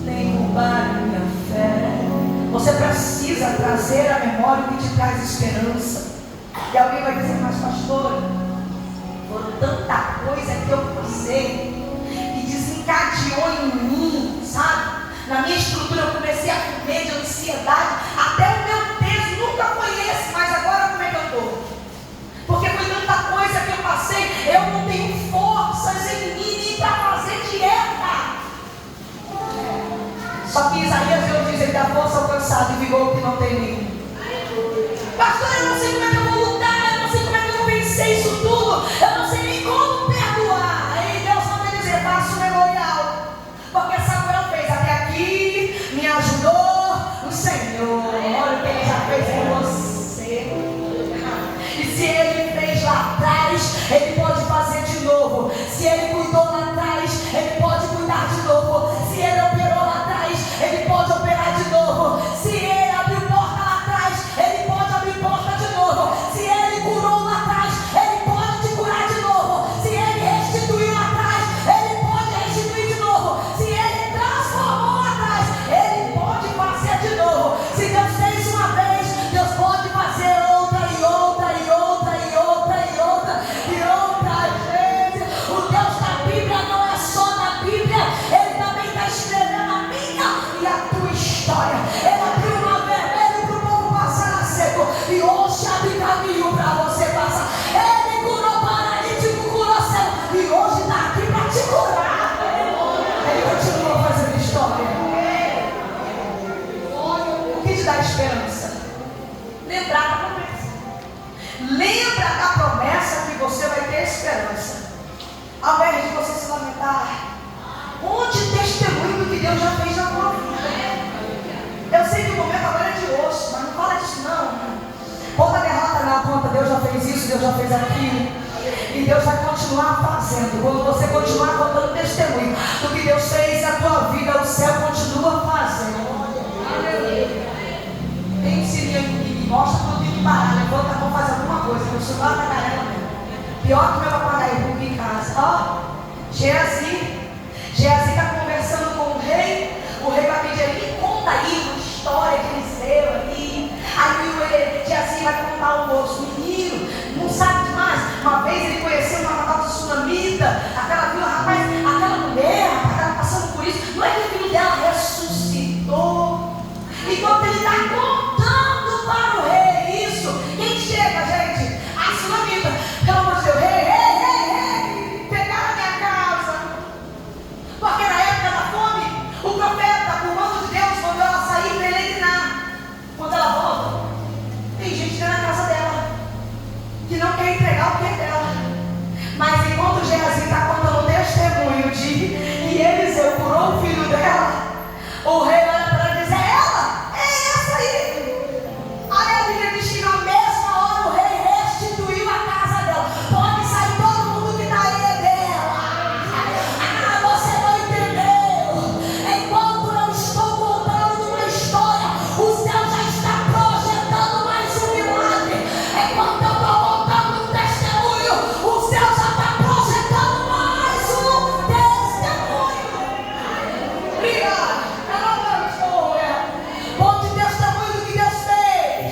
nem roubar minha fé. Você precisa trazer à memória o que te traz esperança. E alguém vai dizer: mas pastora, por tanta coisa que eu passei, que desencadeou em mim, sabe? Na minha estrutura eu comecei a comer de ansiedade, até o meu peso nunca foi esse, mas agora como é que eu estou? Porque foi tanta coisa que eu passei, eu não tenho forças em mim nem para fazer dieta. Só que Isaías dá força ao cansado e vigor que não tem nenhum. Pastor, eu não sei como é que eu vou lutar, eu não sei como é que eu vou vencer isso tudo, eu não sei nem como perdoar. Aí Deus manda dizer, faça o memorial, porque Samuel fez até aqui, me ajudou o Senhor, olha o que Ele já fez por você. E se Ele fez lá atrás, Ele pode fazer de novo. Se Ele cuidou lá atrás, Ele pode cuidar de novo. Se Ele operou lá atrás, Ele pode operar de novo. Se Ele abriu porta lá atrás, Ele pode abrir porta de novo. Se Ele curou lá atrás, Ele pode te curar de novo. Se Ele restituiu lá atrás, Ele pode restituir de novo. Se Ele transformou lá atrás, Ele pode fazer de novo. Se Deus fez uma vez, Deus pode fazer outra e outra e outra e outra e outra e outra vez. O Deus da Bíblia não é só na Bíblia, Ele também está escrevendo a minha e a tua história. Ele abriu o mar vermelho para o povo passar a seco, e hoje abre caminho para você passar. Ele curou paralítico, curou cego, e hoje está aqui para te curar. Ele continua fazendo história. O que te dá esperança? Lembrar da promessa. Lembra da promessa que você vai ter esperança. Ao invés de você se lamentar, conte testemunho do que Deus já fez na tua vida. Eu sei que o momento agora é de osso, mas não fala disso não. Conta derrota na conta, Deus já fez isso, Deus já fez aquilo. E Deus vai continuar fazendo. Quando você continuar contando testemunho do que Deus fez na tua vida, o céu continua fazendo. Tem um sininho que me mostra que eu tenho que parar, levanta a mão, fazer alguma coisa. Meu celular tá carregando mesmo. Pior que meu papagaio em casa. Ó, Geazi está conversando com o rei vai pedir ali, conta aí uma história de Eliseu ali. Aí o Geazi vai contar o moço, menino, não sabe demais. Uma vez ele conheceu uma rapaz sunamita, aquela viu, rapaz, aquela mulher, estava passando por isso, não é que o filho dela ressuscitou. Enquanto ele está contando para o rei isso, quem chega, gente? A sunamita, pelo amor de Deus, rei, pegaram a minha casa. Porque na época da fome, o profeta, por mando de Deus, mandou ela sair para peregrinar. Quando ela volta, tem gente que na casa dela, que não quer entregar o que é dela. Mas enquanto Geazi está contando o testemunho de que Eliseu curou o filho dela, o rei olha para ela e diz, é ela? É essa aí. Aí a Bíblia diz que na mesma hora o rei restituiu a casa dela. Pode sair todo mundo que está aí é dela. Ah, você não entendeu. Enquanto eu estou contando uma história, o céu já está projetando mais um milagre. Enquanto eu estou contando um testemunho, o céu já está projetando mais um testemunho. Obrigado. Conte testemunho do que Deus fez.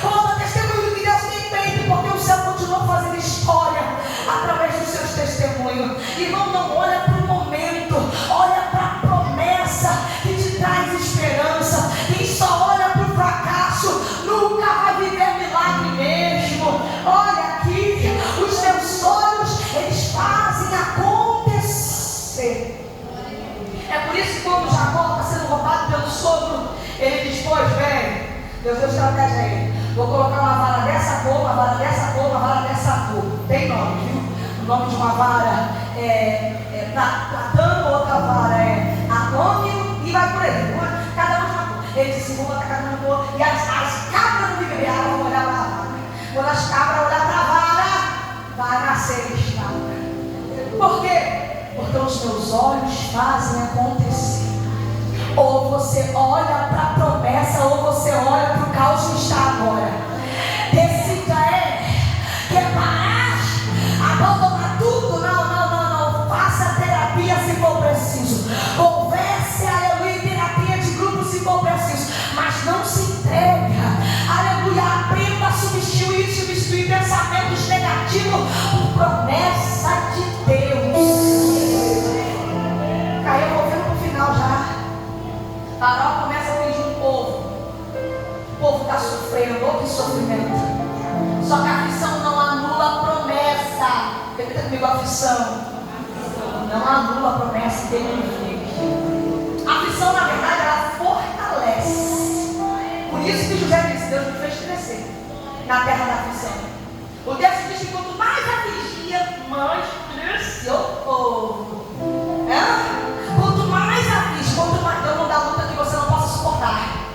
Conta testemunho do que Deus tem feito, porque o céu continua fazendo história através dos seus testemunhos. Irmão, não olha para o momento, olha para a promessa que te traz esperança. Quem só olha para o fracasso nunca vai viver milagre mesmo. Olha aqui, os teus sonhos, eles fazem acontecer. É por isso que quando Jacó está sendo roubado pelo sogro, ele diz, pois bem, Deus deu estratégia a ele. Vou colocar uma vara dessa cor, uma vara dessa cor, uma vara dessa cor. Tem nome, viu? O nome de uma vara é Platano, outra vara é Anônimo, e vai por aí. Cada uma de uma cor. Ele disse, vou botar cada uma cor. E as cabras do Bibliário vão olhar para a vara. Quando as cabras olhar para a vara, vai nascer estrada. Por quê? Porque os teus olhos fazem acontecer. Ou você olha para a promessa, ou você olha para o caos que está agora. Decida quer parar, abandonar tudo? Não. Faça terapia se for preciso. Converse, aleluia, terapia de grupo se for preciso. Mas não se entrega, aleluia. Aprenda a substituir pensamentos negativos por promessa de Deus. Aí eu vou vendo no final já. Faraó começa a pedir um povo. O povo está sofrendo, outro sofrimento. Só que a aflição não anula a promessa. Repita comigo, aflição não anula a promessa que ele fez. A aflição, na verdade, ela fortalece. isso que José disse: Deus me fez crescer na terra da aflição. O texto diz que quanto mais afligia, mais cresceu o povo. Quanto mais aflige, quanto mais dano da luta que você não possa suportar.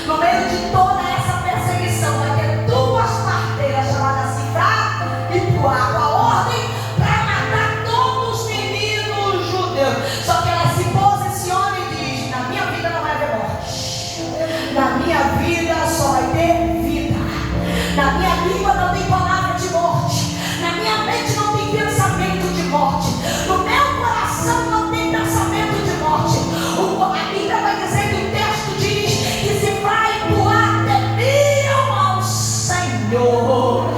No meio de toda essa perseguição, vai ter duas parteiras chamadas Sifrá e Puá, com a ordem para matar todos os meninos judeus. Só que ela se posiciona e diz: na minha vida não vai haver morte, na minha vida só vai ter vida, na minha língua não tem palavra de morte, na minha mente não tem pensamento de morte, no meu coração não tem pensamento de morte. A Bíblia vai dizer que o texto diz que se vai voar temiam ao Senhor.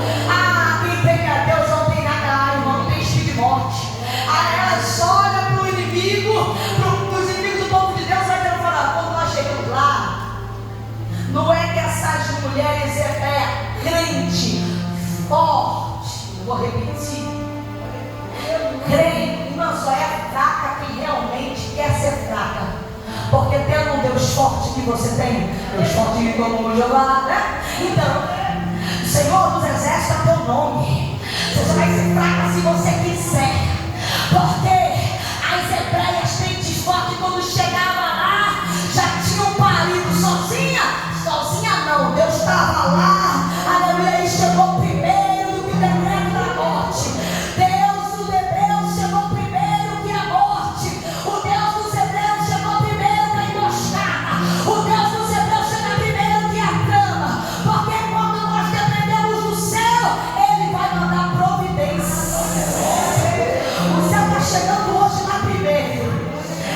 Quem tem a Deus não tem nada, irmão, não tem espírito de morte. Elas olham para o inimigo, para os inimigos do povo de Deus, vai ter que falar: quando nós chegamos lá, não é que essas mulheres é crente, forte. Eu vou repetir: crente, irmão, só é fraca quem realmente quer ser fraca. Porque tendo um Deus forte que você tem, Deus forte como Jeová, né? Então, Senhor dos Exércitos é teu nome. Você só vai ser fraca se você quiser. Porque as hebreias crentes fortes, quando chegava lá, já tinham parido sozinha. Sozinha não, Deus estava lá. Aleluia, e chegou primeiro do que o decreto da morte. Deus dos hebreus chegou primeiro que a morte. O Deus dos hebreus chegou primeiro que a emboscada. O Deus dos hebreus chega primeiro que a cama. Porque quando nós dependemos do céu, Ele vai mandar providência. O céu está chegando hoje lá primeiro.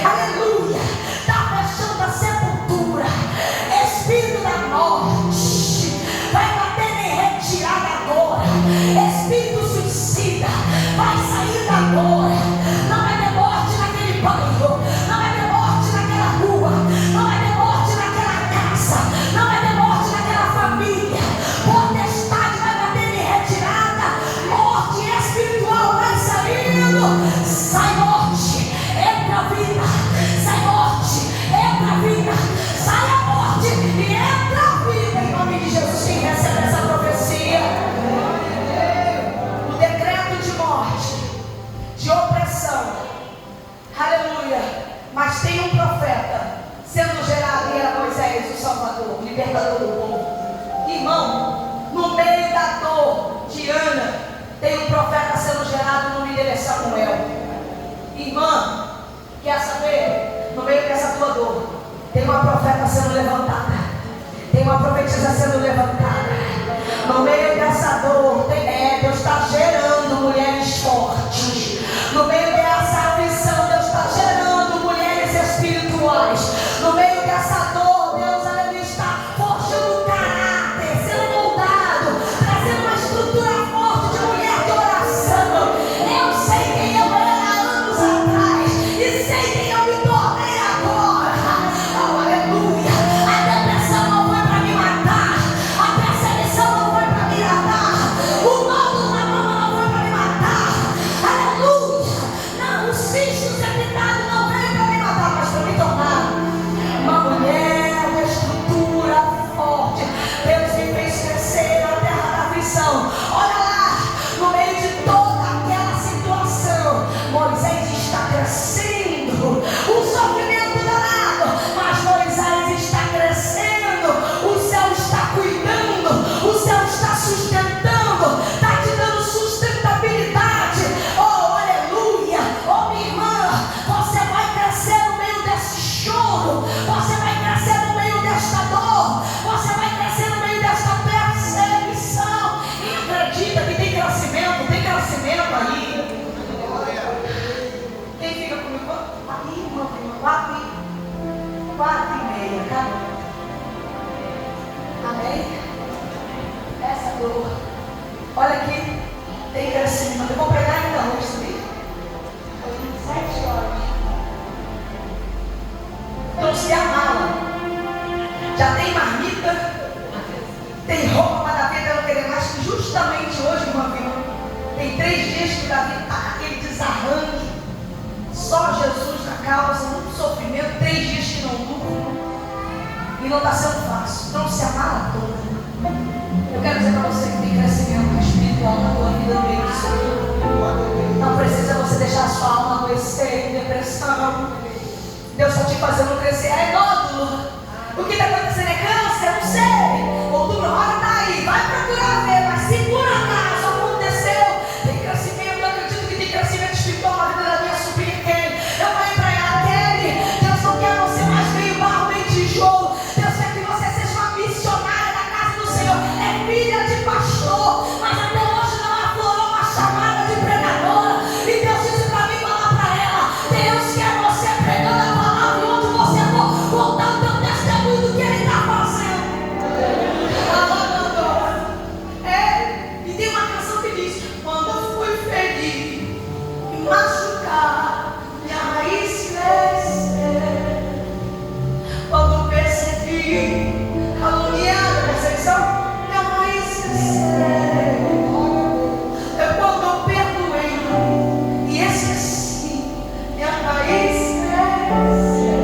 Aleluia. Está fechando a sepultura. Espírito da morte vai bater em retirada agora. Espírito suicida vai sair agora. Não vai ter morte naquele bairro, não vai ter morte naquela rua, não vai ter morte naquela casa, não vai ter morte naquela família. Potestade vai bater em retirada. Morte espiritual vai saindo. Sai morte, entra a vida. Sai morte, entra a vida. Sai a morte e entra a vida. Em nome de Jesus, quem recebe essa profecia? O decreto de morte, de opressão. Aleluia. Mas tem um profeta sendo gerado, e era Moisés, o Salvador, o libertador do povo. Irmão, no meio da dor de Ana, tem um profeta sendo gerado, no nome dele é Samuel. Irmã, quer saber? No meio dessa tua dor, tem uma profeta sendo levantada, tem uma profetisa sendo levantada. No meio dessa dor, Deus está gerando mulheres fortes. No meio dessa aflição, Deus está gerando mulheres espirituais. No meio dessa dor, Deus está forjando caráter, sendo moldado, trazendo uma estrutura forte de mulher de oração. Eu sei quem eu era anos atrás e sei quem eu me tornei agora. Oh, aleluia. A depressão não foi para me matar, a perseguição não foi para me matar, o mal na mama não foi para me matar. Aleluia. Não, os cistos evitados não veio para me matar, mas para me tornar uma mulher, uma estrutura forte. Deus me fez crescer na terra da aflição. Olha lá, no meio de toda aquela situação, Moisés está crescendo, o sofrimento danado, mas Moisés está crescendo. O céu está cuidando, o céu está sustentando, está te dando sustentabilidade. Oh, aleluia. Oh, minha irmã, você vai crescer no meio desse choro, você vai crescer no meio desta dor, você vai crescer no meio desta perseguição. E acredita que tem crescimento aí. Quem fica comigo? Aí, irmã, 4:30, tá? Amém? Essa dor, olha aqui, tem crescimento. Eu vou pregar ainda hoje, sabia? Foi 7 horas. Trouxe a mala. Já tem marmita, tem roupa para Davi não querer mais, que justamente hoje, irmã, tem 3 dias que Davi está aquele desarranjo, só Jesus na causa, muito sofrimento, 3 dias que não durmo. E não está sendo fácil. Não se amarra. Eu quero dizer para você que tem crescimento espiritual na tua vida no meio disso. Não precisa você deixar a sua alma adoecer em depressão. Deus está te fazendo crescer. É nódulo. O que está acontecendo é câncer? Não sei. Outubro rosa está aí. Vai procurar ver. Mas se por acaso aconteceu, tem crescimento. Eu acredito que tem crescimento espiritual na vida da minha sobrinha Kelly. Eu falei para ela, Kelly, Deus não quer você mais meio barro, meio tijolo. Deus quer que você seja uma missionária da casa do Senhor. É filha de pastor, mas até hoje não aflorou uma chamada de pregadora. E Deus disse para mim falar para ela: Deus quer você pregando a palavra, e onde você for, contar o teu testemunho do que Ele está fazendo. E tem uma canção que diz: quando eu fui ferido e machucado, minha raiz cresceu. Quando percebi, caluniada, perseguição, minha raiz cresceu. É quando eu perdoei e esqueci, minha raiz cresceu.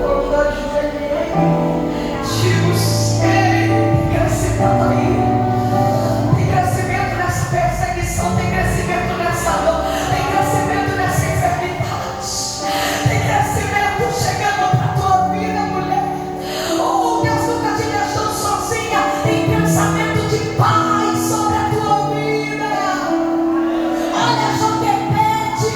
Quando ajoelhei, te busquei, tem crescimento aí. Tem crescimento nessa perseguição, tem crescimento nessa dor, tem crescimento nessa enfermidade, tem crescimento chegando para a tua vida, mulher. Oh, Deus nunca te deixou sozinha. Tem pensamento de paz sobre a tua vida. Olha, Joquebede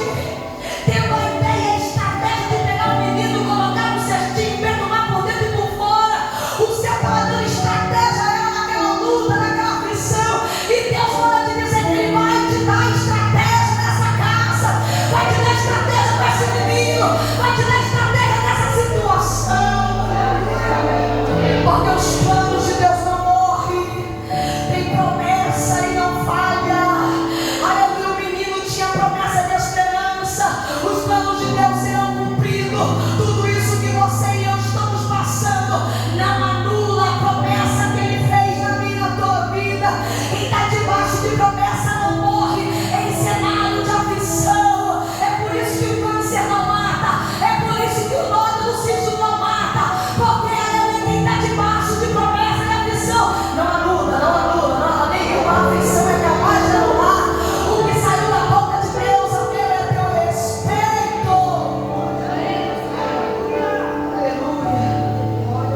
teve a ideia, a estratégia de pegar o menino, colocar no cestinho, perdoar por dentro e por fora. O céu estava dando estratégia a ela naquela luta, naquela aflição. E Deus manda te dizer que Ele vai te dar estratégia nessa casa, vai te dar estratégia para esse menino, vai te dar estratégia nessa situação. Porque os planos de Deus não morrem, tem promessa e não falha. Aleluia, o menino tinha promessa de esperança. Os planos de Deus serão cumpridos. Tudo isso que você e eu estamos passando não anula a promessa que Ele fez na minha e na tua vida. Quem está debaixo de promessa não morre em cenário de aflição. É por isso que o câncer não mata, é por isso que o nódulo do cisto não mata. Porque quem está debaixo de promessa e aflição não anula, nenhuma aflição é capaz de anular o que saiu da boca de Deus a teu respeito. Aleluia.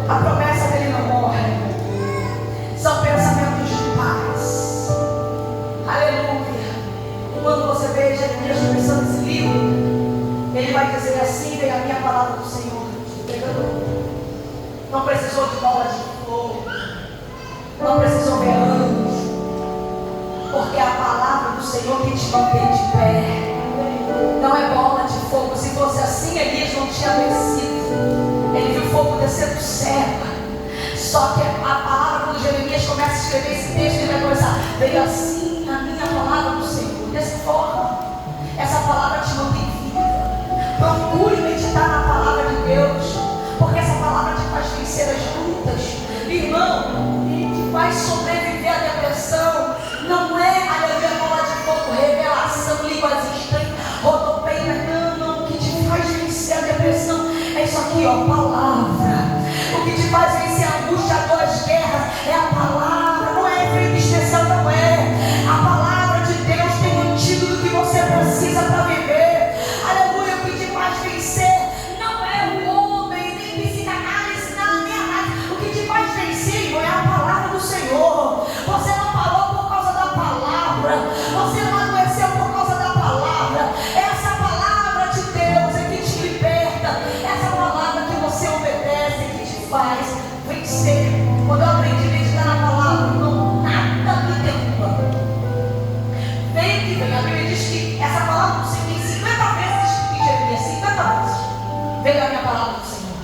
A promessa dele não morre. São pensamentos de paz. Aleluia. Quando você vê Jeremias começando esse livro, ele vai dizer assim: vem a minha palavra do Senhor. Não precisou de bola de fogo, não precisou ver anjo, porque a palavra do Senhor que te mantém de pé. Não é bola de fogo. Se fosse assim, Elias não tinha vencido. Ele viu fogo descer do céu. Só que a palavra, quando Jeremias começa a escrever esse texto, ele vai começar: veio assim a minha palavra do Senhor. Dessa forma, essa palavra te mantém viva. Procure meditar na palavra de Deus, porque essa palavra te faz vencer as lutas. Irmão, te faz sobreviver à depressão. Não é a bola de fogo, revelação, línguas estranhas, rodopeia. Não. O que te faz vencer a depressão é isso aqui, ó, palavra. O que te faz vencer a angústia, a dor, as guerras, é a palavra. Não é efeito especial, não é. A palavra de Deus tem o antídoto que você precisa para viver. Aleluia. O que te faz vencer não é o homem, nem psicanálise, nada, nem análise. O que te faz vencer, irmão, é a palavra do Senhor. Você não parou por causa da palavra, você não adoeceu por causa da palavra. Essa palavra de Deus é que te liberta. Essa palavra que você obedece é que te faz vencer. Quando eu aprendi a meditar na palavra, não, nada me derruba. Vem que vem. A Bíblia diz que essa palavra do Senhor tem 50 vezes em Jeremias, 50 vezes. Veio a minha palavra do Senhor.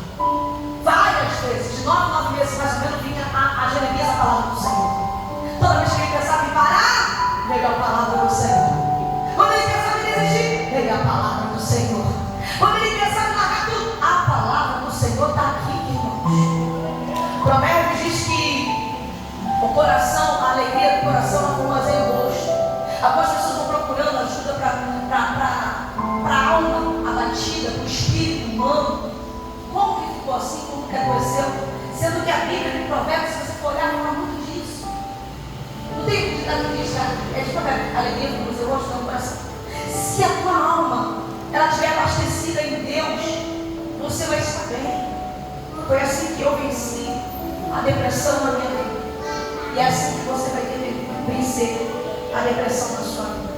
Várias vezes, de 9 meses mais ou menos, vinha a Jeremias a palavra do Senhor. Toda vez que ele pensava em parar, veio a palavra do Senhor. Quando ele pensava em desistir, veio a palavra do Senhor. Quando ele pensava em largar tudo, a palavra do Senhor está aqui, irmãos. Provérbios diz que o coração, a alegria do coração não formoseia o rosto. Algumas pessoas vão procurando ajuda para a alma abatida, para o espírito humano. Sendo que a Bíblia, em Provérbios, se você for olhar, fala muito disso. Não tem um ditado que diz, é de alegria no seu rosto, no coração. Se a tua alma ela estiver abastecida em Deus, você vai estar bem. Foi assim que eu venci a depressão na minha vida. E é assim que você vai ter que vencer a depressão na sua vida.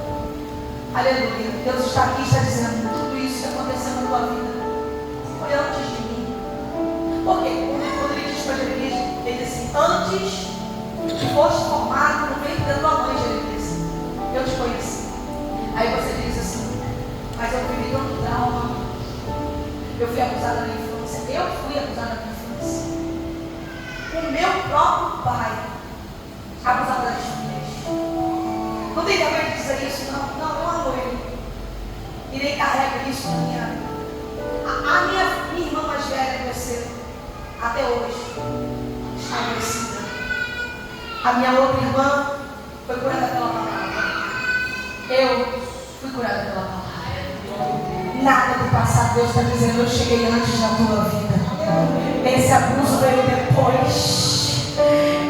Aleluia. Deus está aqui e está dizendo: tudo isso que aconteceu na tua vida foi antes de mim. Porque quando ele diz para Jeremias, ele diz assim: antes que foste formado no ventre da tua mãe, Jeremias, eu te conheci. Aí você diz assim: mas eu vivi tanto trauma, eu fui abusada na infância, eu fui abusada na infância. O meu próprio pai abusava das filhas. Não tem vergonha de dizer isso, não. Não, eu amo ele. E nem carrego isso na minha vida. A minha irmã mais velha cresceu até hoje, está adoecida. A minha outra irmã foi curada pela palavra. Eu fui curada pela palavra. Nada do passado, Deus está dizendo: eu cheguei antes na tua vida. Esse abuso veio depois.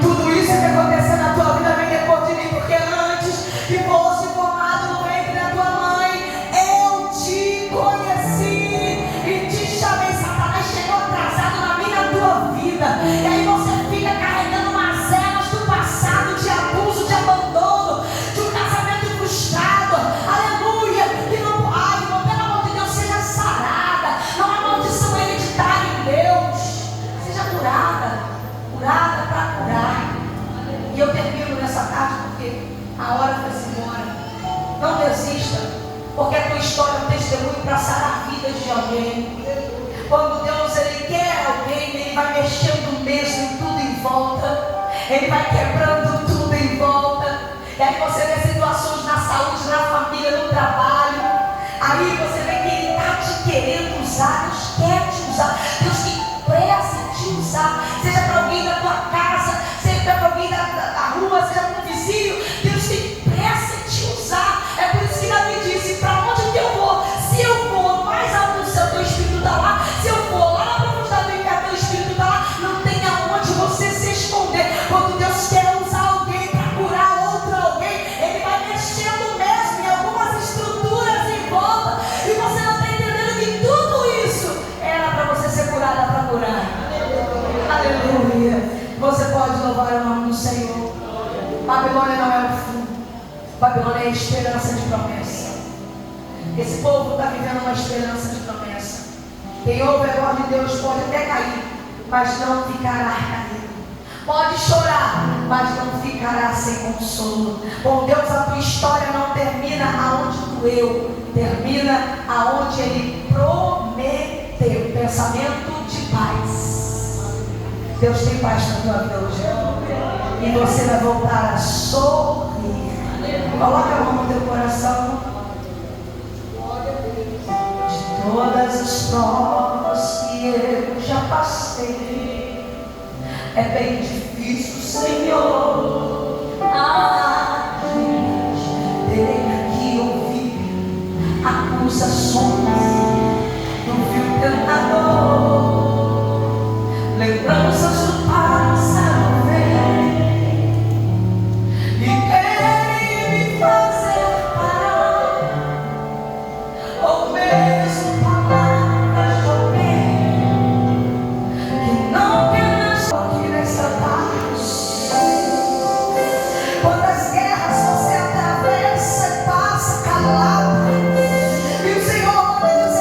Tudo isso que aconteceu na tua vida vem depois de mim, porque antes que fosse formado no ventre da tua mãe, eu te conheci e te chamei. Satanás chegou atrasado na minha e na tua vida. E aí você fica carregando mazelas do passado, de abuso, de abandono, de um casamento frustrado. Aleluia! Que não, pelo amor de Deus, seja sarada. Não há maldição hereditária em Deus. Seja curada. Curada para curar. E eu termino nessa tarde porque a hora foi-se embora. Não desista, porque a tua história é um testemunho para sarar vidas de alguém. Quando Deus ele quer alguém, ele vai mexendo mesmo em tudo em volta. Ele vai quebrando tudo em volta. E aí você vê situações na saúde, na família, no trabalho. Aí você vê que ele está te querendo usar. Deus quer te usar. Deus tem pressa em te usar. Seja para alguém da tua casa, seja para alguém da rua, seja para um vizinho. Deus tem pressa em te usar. É por isso que Davi disse: para onde que eu vou? Se eu for mais alto do céu, teu Espírito está lá. Se eu for lá na profundidade do inferno, teu Espírito está lá. Não tem aonde você se esconder. Quando Deus quer usar alguém para curar outro alguém, ele vai mexendo mesmo em algumas estruturas em volta. E você não está entendendo que tudo isso era para você ser curada para curar. Aleluia. Você pode louvar o nome do Senhor. Babilônia não é o fim. Babilônia é a esperança de promessa. Esse povo está vivendo uma esperança de promessa. Quem ouve a voz de Deus pode até cair, mas não ficará caído. Pode chorar, mas não ficará sem consolo. Com Deus a tua história não termina aonde doeu, termina aonde Ele prometeu. Pensamento de paz. Deus tem paz na tua vida hoje. E você vai voltar a sorrir. Coloca a mão no teu coração. De todas as provas que eu já passei, é bem difícil, Senhor, a gente ter que ouvir acusações do vil tentador. Lembranças do passado vem e querem me fazer parar, ou mesmo palavras de alguém que não quer mais aqui nessa tarde. Quantas guerras você atravessa e passa calado, e o Senhor diz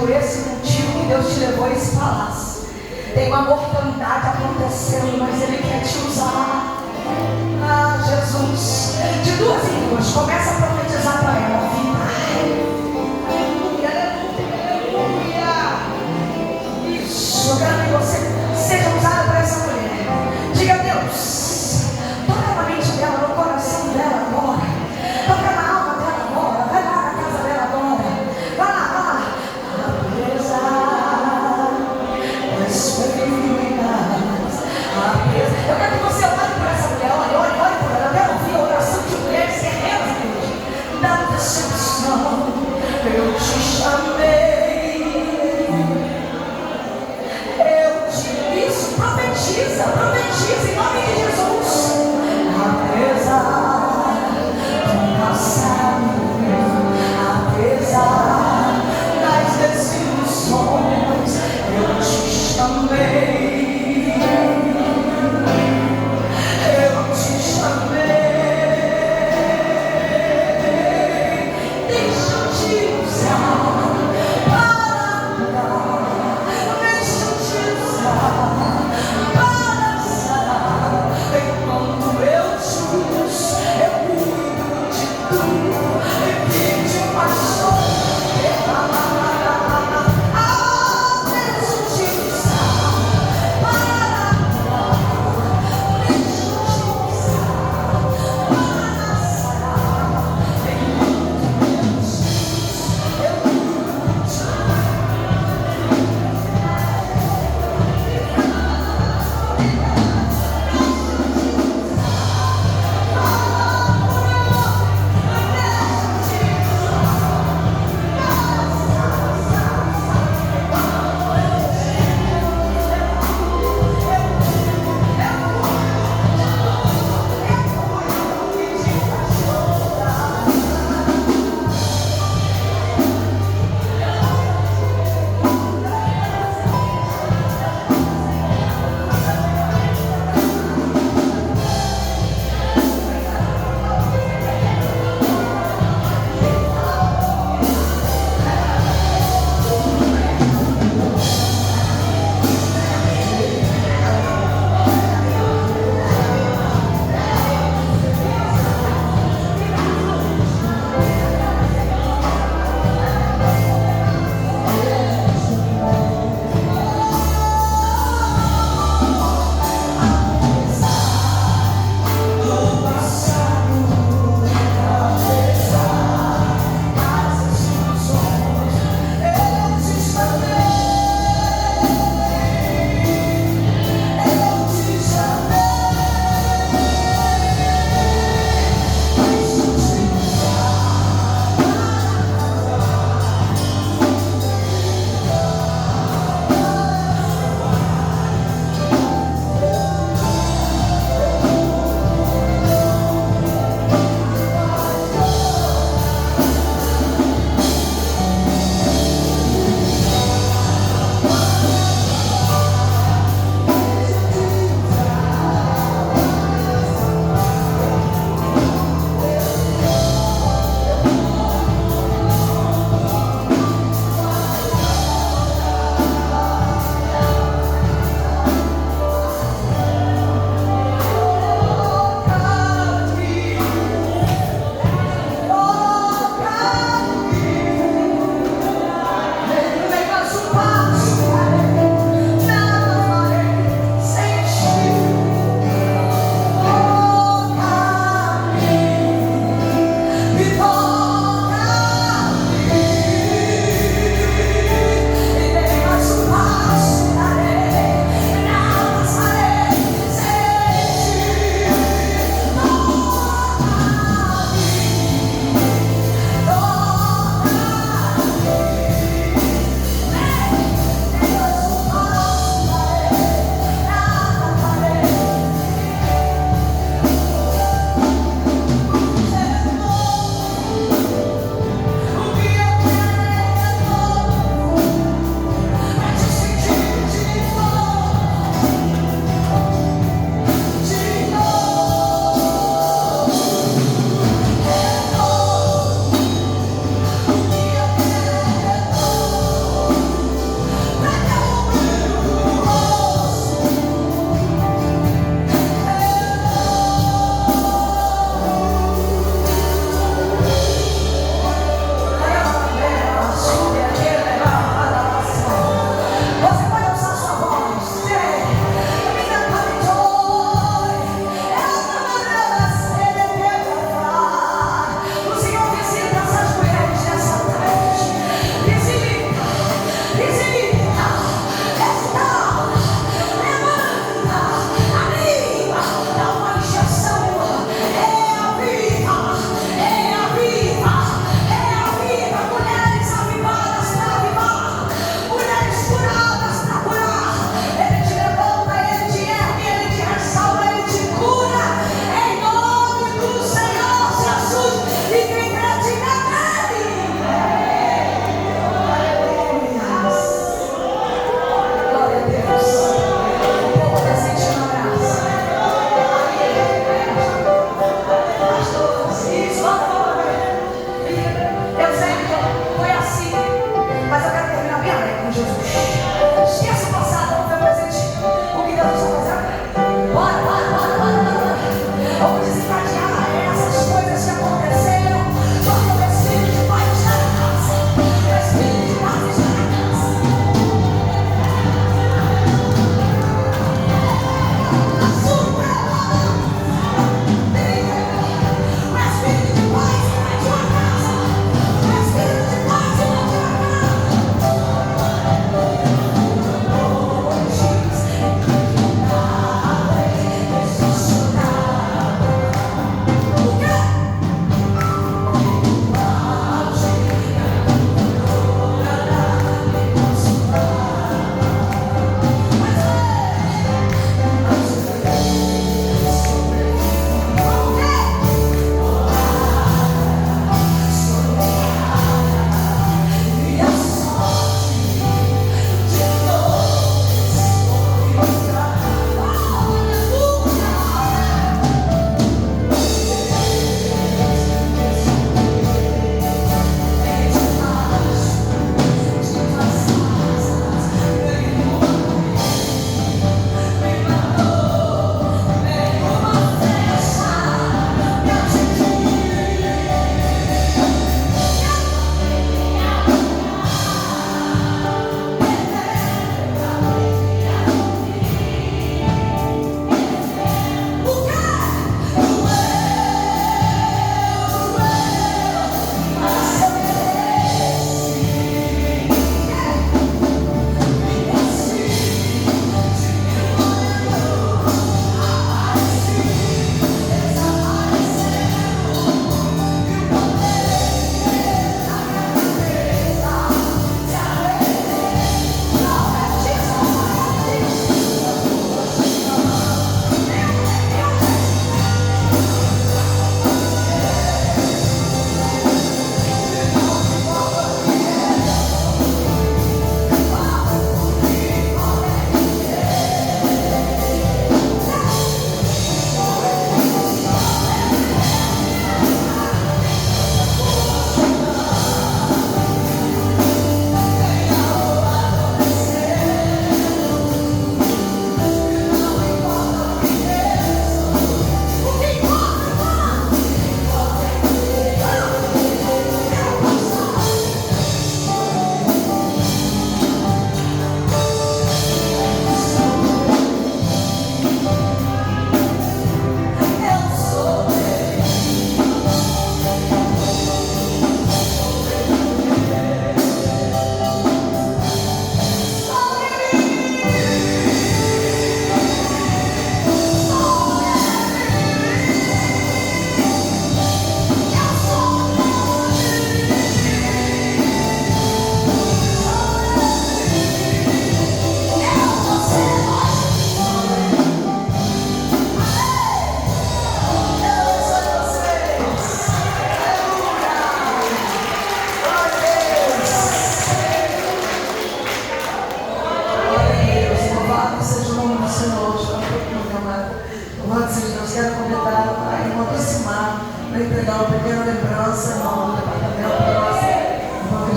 por esse motivo que Deus te levou a esse palácio. Tem uma oportunidade acontecendo, mas Ele quer te usar. Ah, Jesus. De duas em duas, começa a profetizar para ela. Aleluia, aleluia, aleluia. Isso, eu quero que você seja usada por essa mulher. Diga a Deus, toca na mente dela, no coração dela agora. Toca na alma dela agora. Vai lá na casa dela agora. Vai lá, vai lá. A beleza das feiras. Eu quero que você olhe por essa mulher. Olhe por ela. Eu quero ouvir a oração de mulheres guerreiras. Não decepcione.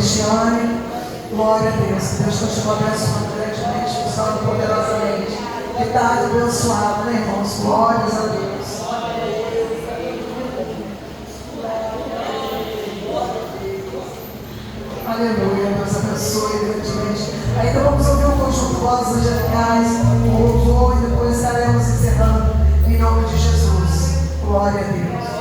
Cristiane. Glória a Deus. Deus continua abençoando grandemente, usando poderosamente. Que tarde abençoado, né, irmãos? Glórias a Deus. Aleluia. Deus abençoe grandemente. Ainda vamos ouvir um conjunto de vozes angelicais, um louvor, e depois estaremos encerrando em nome de Jesus. Glória a Deus.